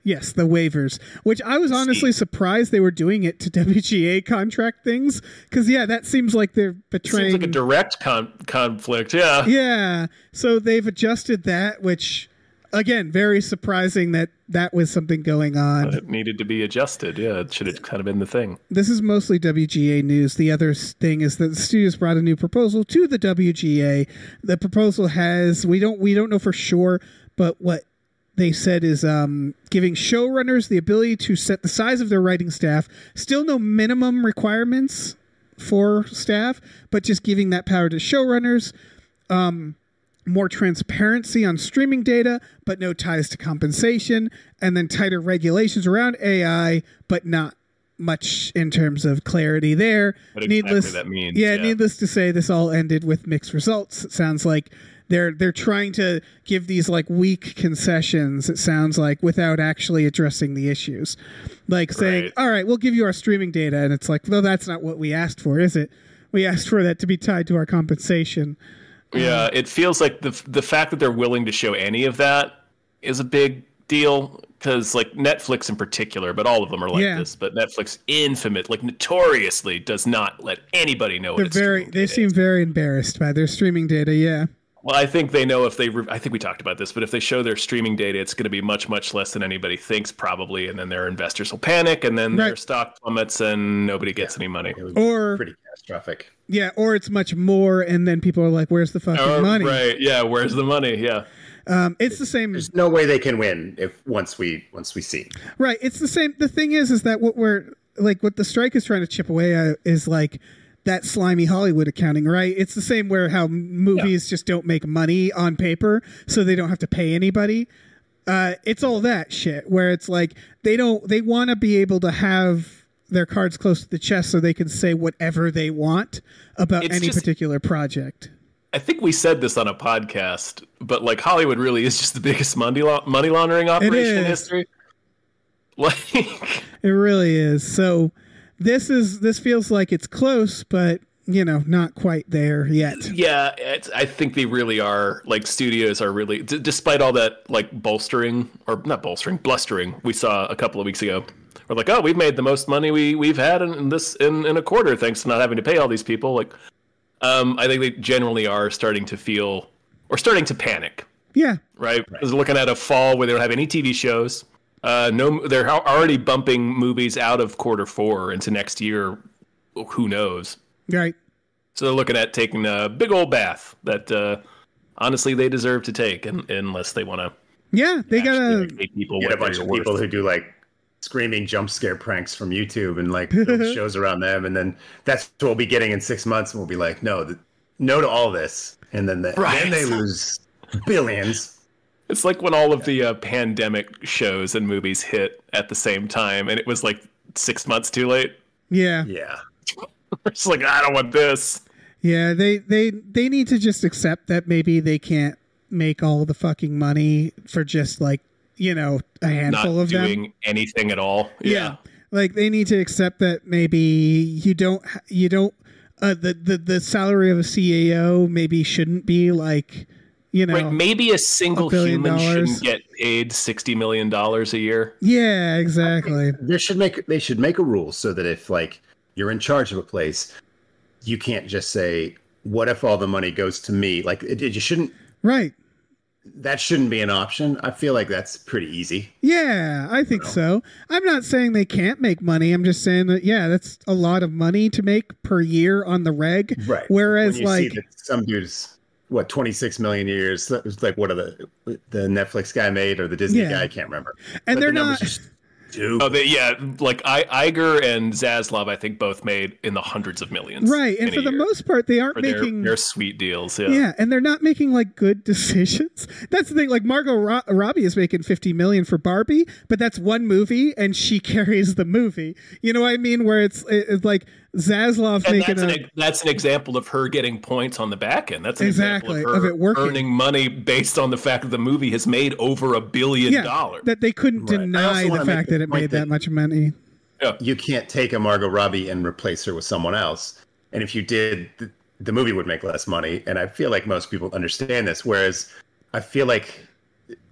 Yes, the waivers, which I was honestly surprised they were doing it to WGA contract things. Because, that seems like they're betraying. It seems like a direct conflict, yeah. Yeah, so they've adjusted that, which, again, very surprising that was something going on. It needed to be adjusted, yeah. It should have kind of been the thing. This is mostly WGA news. The other thing is that the studios brought a new proposal to the WGA. The proposal has, we don't know for sure, but what they said is giving showrunners the ability to set the size of their writing staff. Still no minimum requirements for staff, but just giving that power to showrunners. More transparency on streaming data, but no ties to compensation. And then tighter regulations around AI, but not much in terms of clarity there. What exactly that means. Yeah, needless to say, this all ended with mixed results. It sounds like they're trying to give these like weak concessions, it sounds like, without actually addressing the issues. Like saying, all right, we'll give you our streaming data. And it's like, no, that's not what we asked for, is it? We asked for that to be tied to our compensation. Yeah, it feels like the fact that they're willing to show any of that is a big deal. Because like Netflix in particular, but all of them are like this. But Netflix, notoriously does not let anybody know. They seem very embarrassed by their streaming data. Yeah. Well, I think they know I think we talked about this, but if they show their streaming data, it's going to be much, much less than anybody thinks probably. And then their investors will panic and then their stock plummets and nobody gets any money. Or pretty catastrophic. Yeah. Or it's much more. And then people are like, where's the fucking money? Right. Yeah. Where's the money? Yeah. It's the same. There's no way they can win once we see. Right. It's the same. The thing is that what the strike is trying to chip away at is like that slimy Hollywood accounting, right? It's the same where how movies just don't make money on paper, so they don't have to pay anybody. It's all that shit where it's like they want to be able to have their cards close to the chest so they can say whatever they want about any particular project. I think we said this on a podcast, but like Hollywood really is just the biggest money laundering operation in history. Like it really is. So this feels like it's close, but not quite there yet. Yeah, I think they really are. Like studios are really, despite all that like blustering we saw a couple of weeks ago. We're like, oh, we've made the most money we've had in a quarter thanks to not having to pay all these people. Like, I think they generally are starting to feel or starting to panic Yeah. Right? Because looking at a fall where they don't have any TV shows. No, they're already bumping movies out of Q4 into next year. Who knows? Right. So they're looking at taking a big old bath that honestly they deserve to take, unless they want to. Yeah, they gotta get a bunch of people who do like screaming jump scare pranks from YouTube and like build shows around them, and then that's what we'll be getting in 6 months, and we'll be like, no to all this, and then then they lose billions. It's like when all of the pandemic shows and movies hit at the same time, and it was like 6 months too late. Yeah. It's like, I don't want this. Yeah, they need to just accept that maybe they can't make all the fucking money for just like, a handful of them. Not doing anything at all. Yeah. Like they need to accept that maybe you don't the salary of a CEO maybe shouldn't be like, right, maybe a single human shouldn't get paid $60 million a year. Yeah, exactly. They should make a rule so that if like you're in charge of a place, you can't just say, what if all the money goes to me? Like you shouldn't. Right. That shouldn't be an option. I feel like that's pretty easy. Yeah, I think so. I'm not saying they can't make money. I'm just saying that, that's a lot of money to make per year on the reg. Right. Whereas when you see that some dudes, 26 million years? That was like what are the Netflix guy made or the Disney guy? I can't remember. And but they're not. Like Iger and Zaslav, I think both made in the hundreds of millions. Right, and for the most part, they aren't making their sweet deals. Yeah, and they're not making like good decisions. That's the thing. Like Margot Robbie is making $50 million for Barbie, but that's one movie, and she carries the movie. You know what I mean? Where it's like Zaslav making that's an example of her getting points on the back end. That's an example of her it working. Earning money based on the fact that the movie has made over $1 billion. That they couldn't deny the fact that it made that much money. Yeah. You can't take a Margot Robbie and replace her with someone else. And if you did, the movie would make less money. And I feel like most people understand this. Whereas I feel like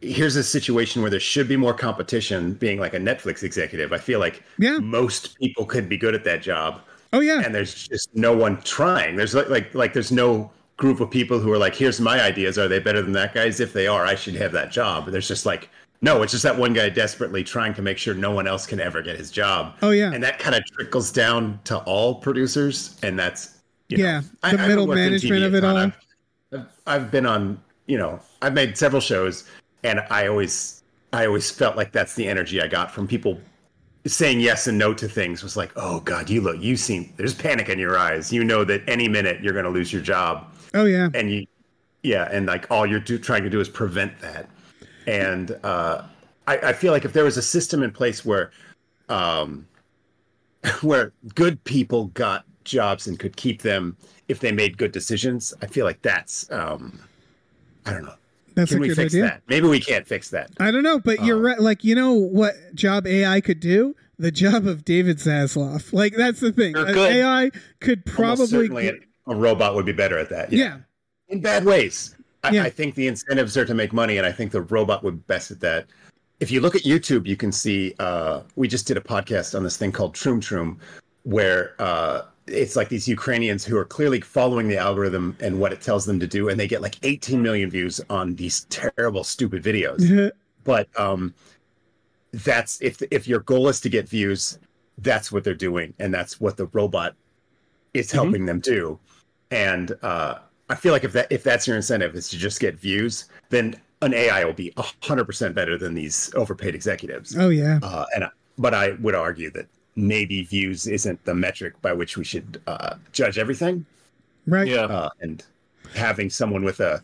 here's a situation where there should be more competition. Being like a Netflix executive, I feel like most people could be good at that job. Oh yeah, and there's just no one trying. There's like there's no group of people who are like, here's my ideas. Are they better than that guy's? If they are, I should have that job. But there's just like, no, it's just that one guy desperately trying to make sure no one else can ever get his job. Oh yeah, and that kind of trickles down to all producers, and that's the middle management of it all. I've been on, I've made several shows, and I always felt like that's the energy I got from people saying yes and no to things. Was like, oh God, you seem, there's panic in your eyes. You know that any minute you're going to lose your job. Oh yeah. And and like all you're trying to do is prevent that. And I feel like if there was a system in place where good people got jobs and could keep them if they made good decisions, I feel like that's I don't know. Can we fix that? Maybe we can't fix that. I don't know, but you're right. Like, what job AI could do? The job of David Zaslav. Like, that's the thing. AI could probably... a robot would be better at that. Yeah. In bad ways. I think the incentives are to make money, and I think the robot would be best at that. If you look at YouTube, you can see... we just did a podcast on this thing called Troom Troom, where... it's like these Ukrainians who are clearly following the algorithm and what it tells them to do, and they get like 18 million views on these terrible, stupid videos. But that's if your goal is to get views, that's what they're doing, and that's what the robot is helping them do. And I feel like if that's your incentive is to just get views, then an AI will be 100% better than these overpaid executives. Oh yeah. But I would argue that maybe views isn't the metric by which we should judge everything. Right. Yeah. And having someone with a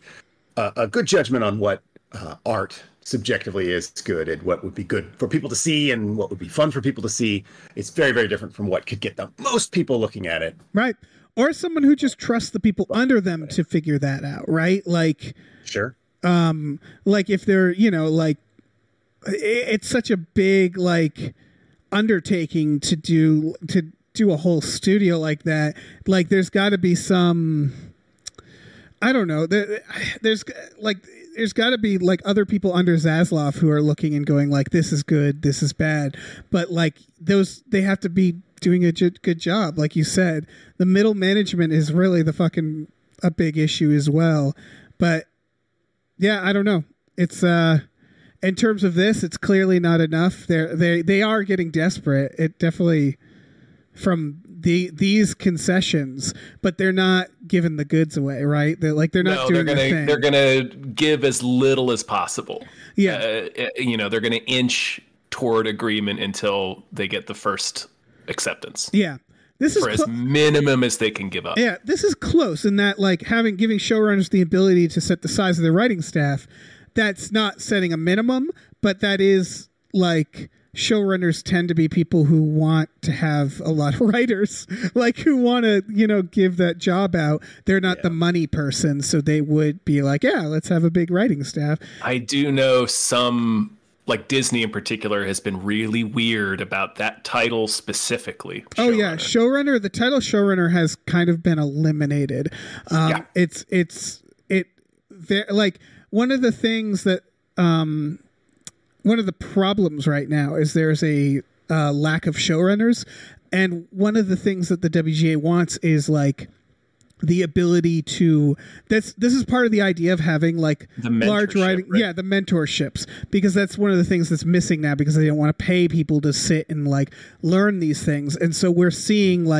good judgment on what art subjectively is good and what would be good for people to see and what would be fun for people to see, it's very, very different from what could get the most people looking at it. Right. Or someone who just trusts the people under them to figure that out. Right. Like, sure. Like if they're, like it's such a big, like, undertaking to do a whole studio like that. Like there's got to be some, I don't know, there's got to be like other people under Zaslav who are looking and going like, this is good, this is bad, but like they have to be doing a good job. Like you said, the middle management is really a big issue as well. But yeah, I don't know. it's in terms of this, it's clearly not enough. They are getting desperate. It definitely from these concessions, but they're not giving the goods away, right? They're not doing their thing. They're gonna give as little as possible. Yeah, they're gonna inch toward agreement until they get the first acceptance. Yeah. This is for as minimum as they can give up. Yeah, this is close in that giving showrunners the ability to set the size of their writing staff. That's not setting a minimum, but that is showrunners tend to be people who want to have a lot of writers, who want to, give that job out. They're not the money person, so they would be let's have a big writing staff. I do know some, Disney in particular, has been really weird about that title specifically. Showrunner. Oh yeah, showrunner. The title showrunner has kind of been eliminated. One of the things that one of the problems right now is there's a lack of showrunners, and one of the things that the WGA wants is the ability to this is part of the idea of having large writing, right? The mentorships, because that's one of the things that's missing now, because they don't want to pay people to sit and learn these things. And so we're seeing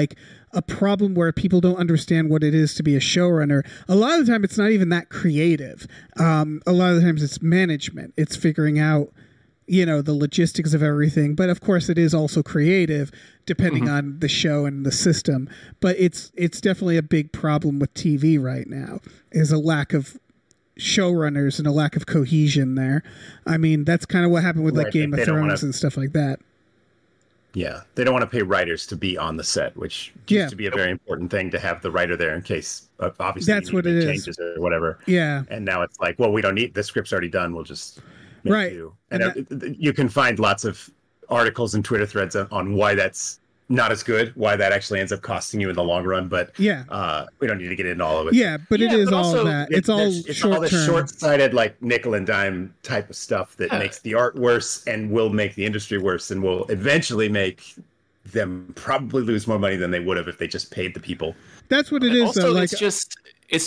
a problem where people don't understand what it is to be a showrunner. A lot of the time it's not even that creative. A lot of the times it's management. It's figuring out the logistics of everything, but of course it is also creative depending on the show and the system. But it's definitely a big problem with TV right now, is a lack of showrunners and a lack of cohesion there. I mean, that's kind of what happened with Game of Thrones and stuff like that. Yeah, they don't want to pay writers to be on the set, which used to be a very important thing, to have the writer there in case, obviously, that's what it is, changes or whatever. Yeah, and now it's we don't need, the script's already done. We'll just make you. And you can find lots of articles and Twitter threads on why that's not as good, why that actually ends up costing you in the long run. But we don't need to get into all of it. Yeah, but it is all of that. It's all the short-sighted, nickel and dime type of stuff that makes the art worse and will make the industry worse, and will eventually make them probably lose more money than they would have if they just paid the people. That's what it is. Also, it's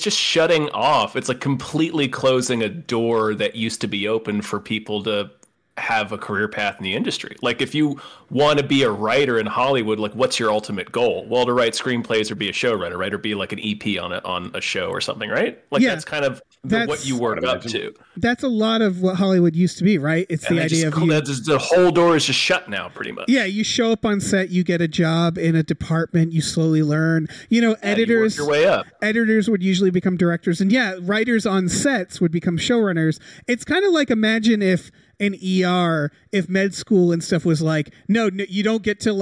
just shutting off. It's completely closing a door that used to be open for people to have a career path in the industry. If you want to be a writer in Hollywood, what's your ultimate goal? Well, to write screenplays or be a showrunner, right? Or be an EP on a show or something, right? That's kind of what you work up to. That's a lot of what Hollywood used to be, right? It's the idea of the whole door is just shut now, pretty much. Yeah, you show up on set, you get a job in a department, you slowly learn. Editors, you work your way up. Editors would usually become directors, and writers on sets would become showrunners. It's kind of imagine if if med school and stuff was no, you don't get to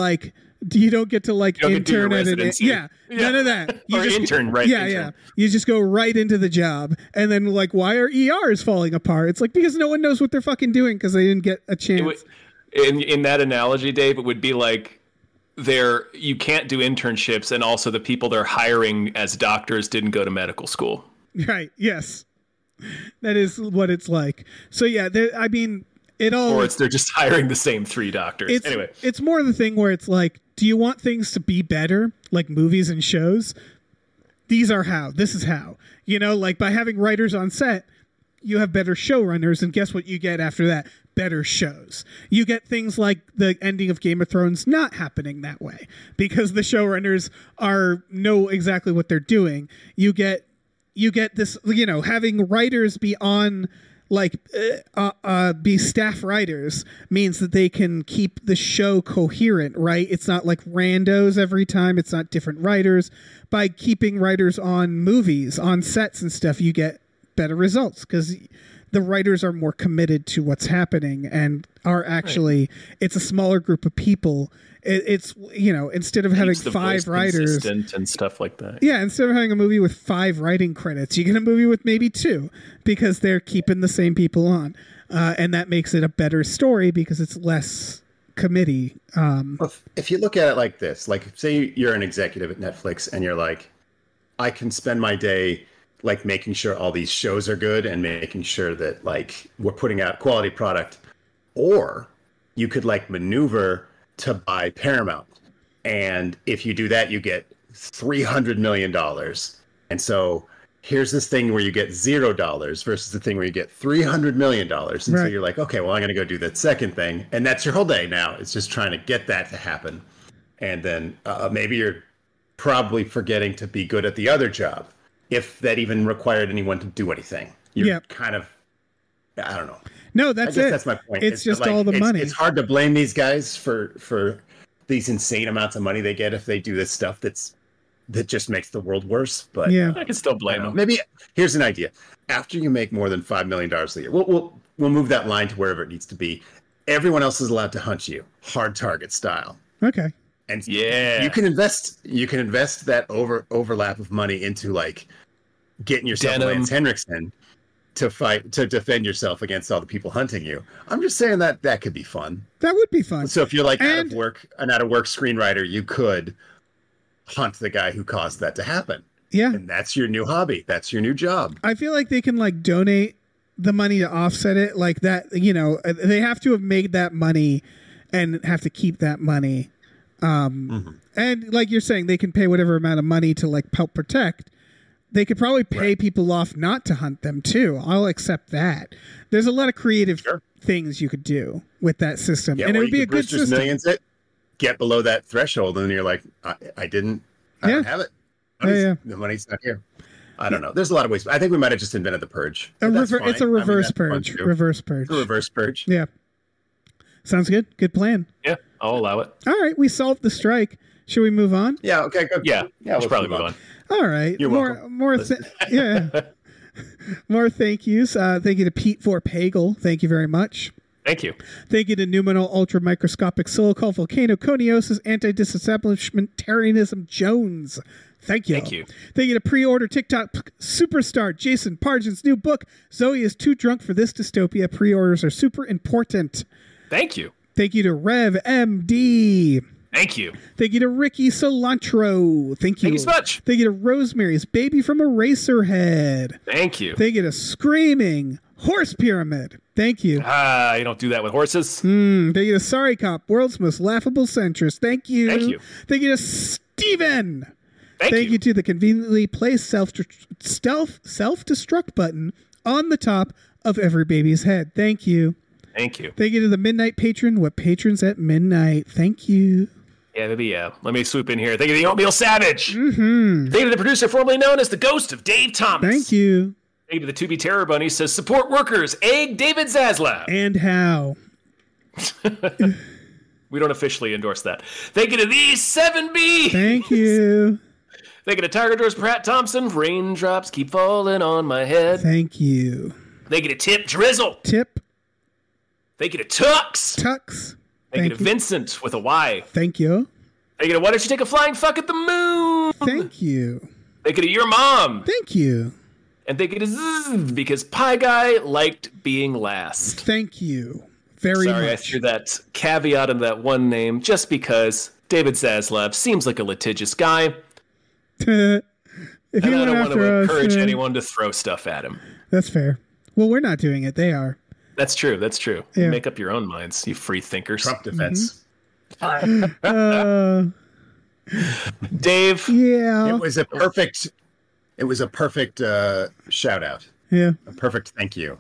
intern at an none of that. You just intern, right? Yeah. You just go right into the job, and then why are ERs falling apart? It's because no one knows what they're fucking doing because they didn't get a chance. In that analogy, Dave, it would be you can't do internships, and also the people they're hiring as doctors didn't go to medical school. Right. Yes. That is what it's like. So yeah, or they're just hiring the same 3 doctors. Anyway, it's more the thing where it's do you want things to be better, like movies and shows? This is how. By having writers on set, you have better showrunners, and guess what you get after that? Better shows. You get things like the ending of Game of Thrones not happening that way because the showrunners know exactly what they're doing. You get this, having writers be on, be staff writers means that they can keep the show coherent, right? It's not randos every time. It's not different writers. By keeping writers on movies, on sets and stuff, you get better results because the writers are more committed to what's happening and are actually, it's a smaller group of people. It's instead of having 5 writers and stuff like that. Yeah, instead of having a movie with 5 writing credits, you get a movie with maybe 2 because they're keeping the same people on, and that makes it a better story because it's less committee. If you look at it like this, say you're an executive at Netflix and you're I can spend my day making sure all these shows are good and making sure that we're putting out quality product, or you could maneuver to buy Paramount, and if you do that you get $300 million, and so here's this thing where you get $0 versus the thing where you get $300 million. And so you're like, okay, well, I'm going to go do that second thing. And that's your whole day now. It's just trying to get that to happen. And then maybe you're probably forgetting to be good at the other job, if that even required anyone to do anything. You're kind of, I don't know. No, that's it. That's my point. It's just like, all the money. It's hard to blame these guys for these insane amounts of money they get if they do this stuff that just makes the world worse. But I can still blame them. Maybe here's an idea: after you make more than $5 million a year, we'll move that line to wherever it needs to be. Everyone else is allowed to hunt you, hard target style. Okay. And you can invest that overlap of money into like getting yourself Lance Henriksen to defend yourself against all the people hunting you. I'm just saying that could be fun. That would be fun. So if you're like an out of work screenwriter, you could hunt the guy who caused that to happen. Yeah. And that's your new hobby. That's your new job. I feel like they can like donate the money to offset it like that. You know, they have to have made that money and have to keep that money. And like you're saying, they can pay whatever amount of money to like help protect. They could probably pay people off not to hunt them too. I'll accept that. There's a lot of creative things you could do with that system, and it would be a good system. Millions get below that threshold, and you're like, I don't have it. The money's not here. I don't know. There's a lot of ways. I think we might have just invented the purge. It's a reverse purge. Reverse purge. A reverse purge. Yeah. Sounds good. Good plan. Yeah, I'll allow it. All right, we solved the strike. Should we move on? Yeah. Okay. Good. Yeah. We should probably move on. All right. You're welcome. More thank yous. Thank you to Pete for Pagel. Thank you very much. Thank you. Thank you to Numinal Ultra Microscopic Silicol Volcano Coniosis Anti-Disestablishmentarianism Jones. Thank you. Thank you. Thank you to pre-order TikTok superstar Jason Pargin's new book, Zoe is Too Drunk for This Dystopia. Pre-orders are super important. Thank you. Thank you to Rev MD. Thank you. Thank you to Ricky Cilantro. Thank you. Thank you so much. Thank you to Rosemary's Baby from Eraserhead. Thank you. Thank you to Screaming Horse Pyramid. Thank you. You don't do that with horses. Thank you to Sorry Cop, world's most laughable centrist. Thank you. Thank you. Thank you to Steven. Thank you to the conveniently placed self-destruct button on the top of every baby's head. Thank you. Thank you. Thank you to the Midnight Patron. What patrons at midnight? Thank you. Yeah, maybe, let me swoop in here. Thank you to the Oatmeal Savage. Thank you to the producer formerly known as the Ghost of Dave Thomas. Thank you. Thank you to the 2B Terror Bunny says, support workers, egg David Zaslav. And how? We don't officially endorse that. Thank you to the 7B. Thank you. Thank you to Tiger Doors Pratt Thompson. Raindrops keep falling on my head. Thank you. Thank you to Tip Drizzle. Tip. Thank you to Tux. Tux. Thank you to Vincent with a Y. Thank you. Thank you to Why Don't You Take a Flying Fuck at the Moon? Thank you. Thank you to Your Mom. Thank you. And thank you to Zzz, because Pie Guy liked being last. Thank you very much. Sorry, I threw that caveat in that one name just because David Zaslav seems like a litigious guy. And I don't want to encourage anyone to throw stuff at him. That's fair. Well, we're not doing it. They are. That's true. That's true. Yeah. Make up your own minds, you free thinkers. Trump defense. Dave. Yeah. It was a perfect shout out. Yeah. A perfect thank you.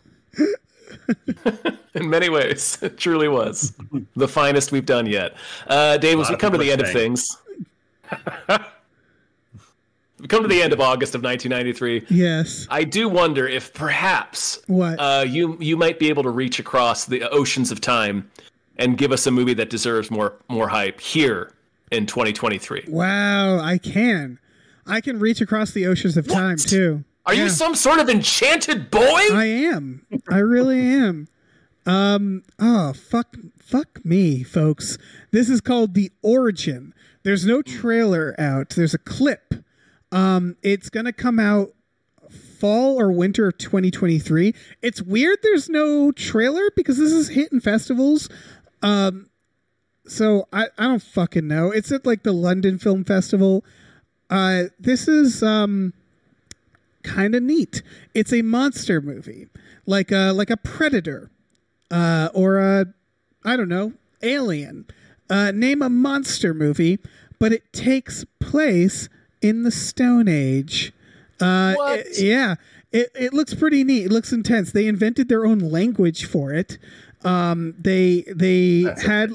In many ways, it truly was the finest we've done yet. Dave, as we come to the end of things, we come to the end of August of 1993. Yes. I do wonder if perhaps you might be able to reach across the oceans of time and give us a movie that deserves more hype here in 2023. Wow, I can reach across the oceans of time too. Are you some sort of enchanted boy? I am. I really am. Fuck me, folks. This is called The Origin. There's no trailer out. There's a clip. It's going to come out fall or winter of 2023. It's weird there's no trailer because this is hitting festivals. So I don't fucking know. It's at like the London Film Festival. This is kind of neat. It's a monster movie, like a Predator, or a, I don't know, Alien. Name a monster movie, but it takes place in the Stone Age. Yeah, it looks pretty neat. It looks intense. They invented their own language for it. They had,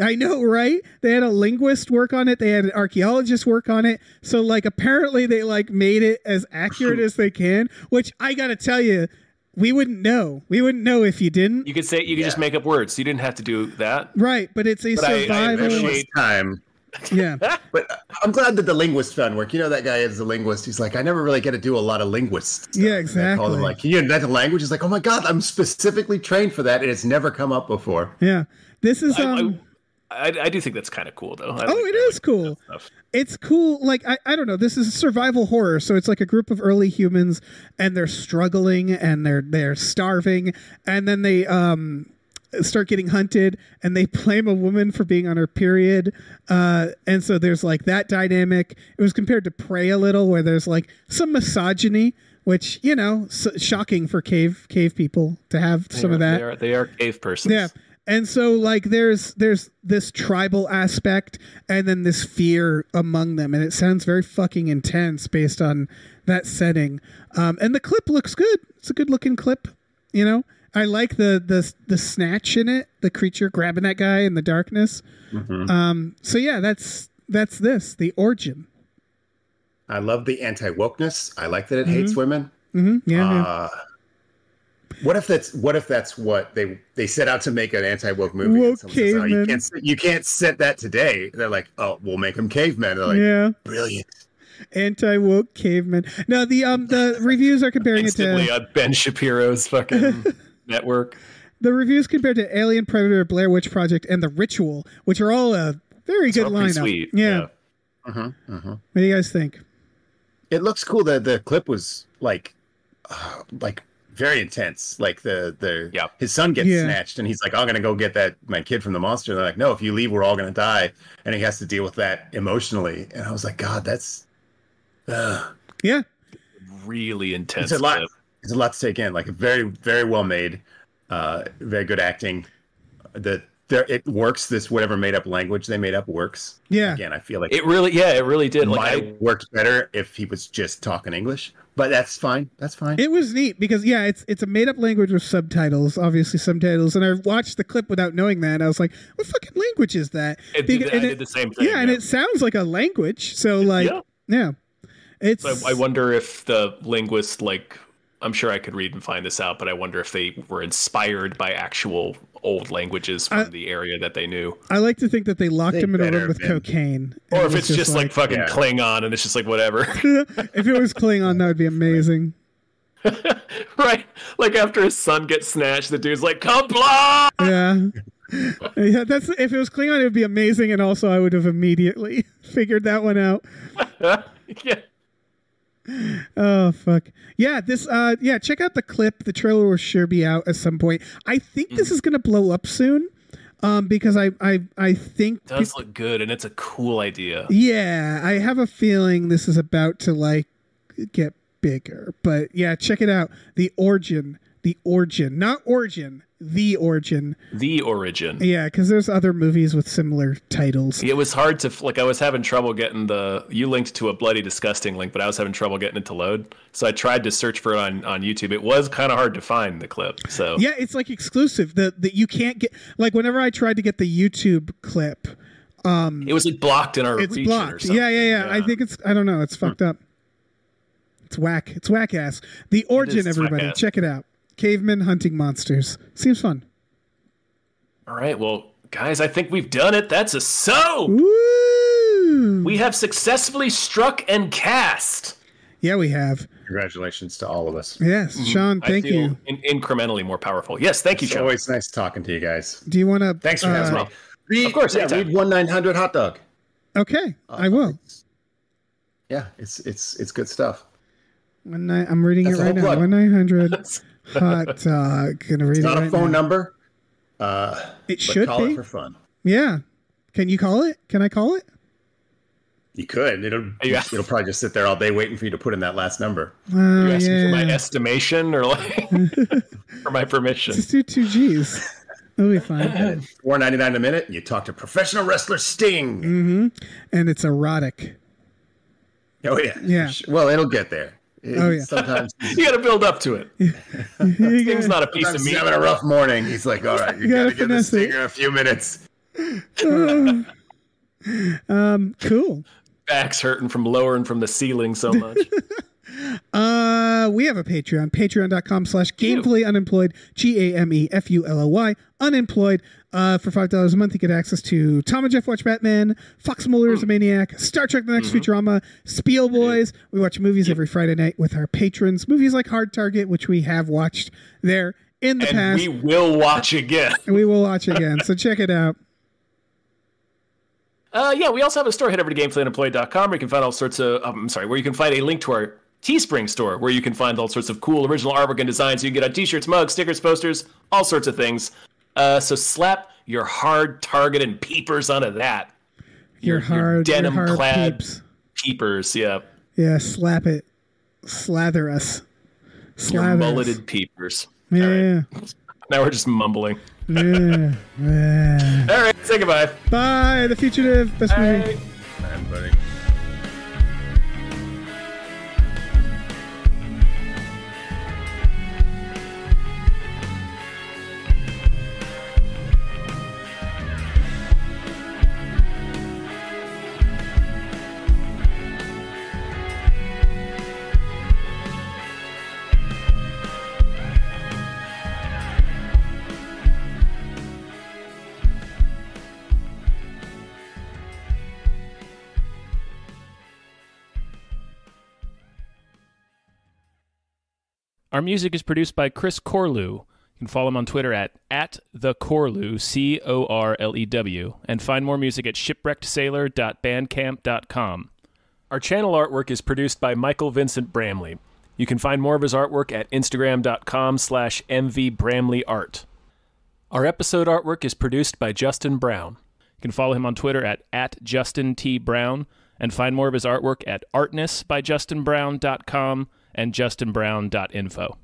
I know, right? They had a linguist work on it. They had an archaeologist work on it. So like, apparently they like made it as accurate as they can, which I got to tell you, we wouldn't know. We wouldn't know if you didn't. You could say, you could just make up words. You didn't have to do that. Right. But it's a survival time. Yeah. But I'm glad that the linguist found work. You know, that guy is a linguist. He's like, I never really get to do a lot of linguists stuff. Yeah, exactly. And I called him like, can you invent a language? He's like, oh my God, I'm specifically trained for that. And it's never come up before. Yeah. This is, I do think that's kind of cool though. It is cool. It's cool. Like, I don't know. This is survival horror. So it's like a group of early humans and they're struggling and they're starving. And then they, start getting hunted and they blame a woman for being on her period, and so there's like that dynamic. It was compared to Prey a little, where there's like some misogyny, which, you know, shocking for cave people to have some of that. They are cave persons. Yeah. And so like there's this tribal aspect and then this fear among them, and it sounds very fucking intense based on that setting. And the clip looks good. It's a good looking clip, you know. I like the snatch in it, the creature grabbing that guy in the darkness. Mm-hmm. So yeah, that's this, The Origin. I love the anti-wokeness. I like that it hates women. Mm-hmm. Yeah. What if that's what they set out to make an anti-woke movie? Woke cavemen. You can't set that today. They're like, oh, we'll make them cavemen. They're like, yeah, brilliant. Anti-woke cavemen. No, the reviews are comparing instantly it to on Ben Shapiro's fucking network. The reviews compared to Alien, Predator, Blair Witch Project, and The Ritual, which are all a very good lineup. Sweet. Yeah. Uh-huh, uh-huh. What do you guys think? It looks cool. The clip was like very intense. Like his son gets snatched, and he's like, "I'm gonna go get my kid from the monster." And they're like, "No, if you leave, we're all gonna die." And he has to deal with that emotionally. And I was like, "God, that's yeah, really intense." It's a lot. It's a lot to take in. Like, very, very well made. Very good acting. It works. This whatever made up language they made up works. Yeah. Again, I feel like it really did. Might worked better if he was just talking English, but that's fine. That's fine. It was neat because it's a made up language with subtitles, obviously subtitles. And I watched the clip without knowing that. And I was like, what fucking language is that? I did the same thing. Yeah, and it sounds like a language. So like, yeah. It's. So I wonder if the linguist, like, I'm sure I could read and find this out, but I wonder if they were inspired by actual old langues from the area that they knew. I like to think that they locked him in a room with cocaine. Or if it's just like fucking Klingon and it's just like whatever. If it was Klingon, that would be amazing. Right? Like after his son gets snatched, the dude's like, comply! Yeah. Yeah, if it was Klingon, it would be amazing, and also I would have immediately figured that one out. Yeah. Oh fuck. Yeah, check out the clip. The trailer will sure be out at some point. I think this is gonna blow up soon. Because I think it does look good and it's a cool idea. Yeah, I have a feeling this is about to like get bigger. But yeah, check it out. The Origin. Not Origin. The Origin. The Origin. Yeah, because there's other movies with similar titles. It was hard to, like, I was having trouble getting you linked to a Bloody Disgusting link, but I was having trouble getting it to load. So I tried to search for it on YouTube. It was kind of hard to find the clip. So yeah, it's like exclusive. That you can't get, like, whenever I tried to get the YouTube clip, it was like blocked in our it's region blocked. Or something. Yeah. I think I don't know. It's fucked up. It's whack. It's whack ass. The Origin, everybody. Check it out. Cavemen hunting monsters. Seems fun. All right. Well, guys, I think we've done it. That's a so. Woo! We have successfully struck and cast. Yeah, we have. Congratulations to all of us. Yes, Sean, thank you. Incrementally more powerful. Yes, thank you, Sean. It's always nice talking to you guys. Do you want to... Thanks for having me. Of course, read 1-900 Hot Dog. Okay, I will. Yeah, it's good stuff. I'm reading it right now. 1-900 Hot Dog. Gonna read it right now. It's not a phone number. It should call be. it for fun. Yeah. Can you call it? Can I call it? You could. It'll probably just sit there all day waiting for you to put in that last number. You asking for my estimation or like for my permission? Just do 2 G's. It'll be fine. $4.99 a minute, and you talk to professional wrestler Sting. Mm-hmm. And it's erotic. Oh yeah. Yeah. Well, it'll get there. Oh, yeah. Sometimes You got to build up to it. This game's not a piece of he's meat. having a rough morning. He's like, all right, you gotta give this thing a few minutes. Cool. Back's hurting from lowering from the ceiling so much. We have a Patreon, patreon.com/gamefullyunemployed, GAMEFULLY, unemployed. For $5 a month, you get access to Tom and Jeff Watch Batman, Fox Mulder is a Maniac, Star Trek The Next Futurama, Spiel Boys. We watch movies every Friday night with our patrons. Movies like Hard Target, which we have watched there in the past. We will watch again. And we will watch again, so check it out. We also have a store. Head over to gamefullyunemployed.com where you can find all sorts of, where you can find a link to our Teespring store where you can find all sorts of cool original artwork and designs you can get on t-shirts, mugs, stickers, posters, all sorts of things. So slap your Hard Target and peepers onto that. Your denim-clad peepers, yeah. Yeah, slap it. Slather us. Your mulleted peepers. Yeah. Right. Now we're just mumbling. Yeah. All right, say goodbye. Bye, The Fugitive. Best movie. Bye, buddy. Our music is produced by Chris Corlew. You can follow him on Twitter at @thecorlew, CORLEW, and find more music at shipwreckedsailor.bandcamp.com. Our channel artwork is produced by Michael Vincent Bramley. You can find more of his artwork at instagram.com/mvbramleyart. Our episode artwork is produced by Justin Brown. You can follow him on Twitter at @JustinTBrown, and find more of his artwork at artnessbyjustinbrown.com and justinbrown.info.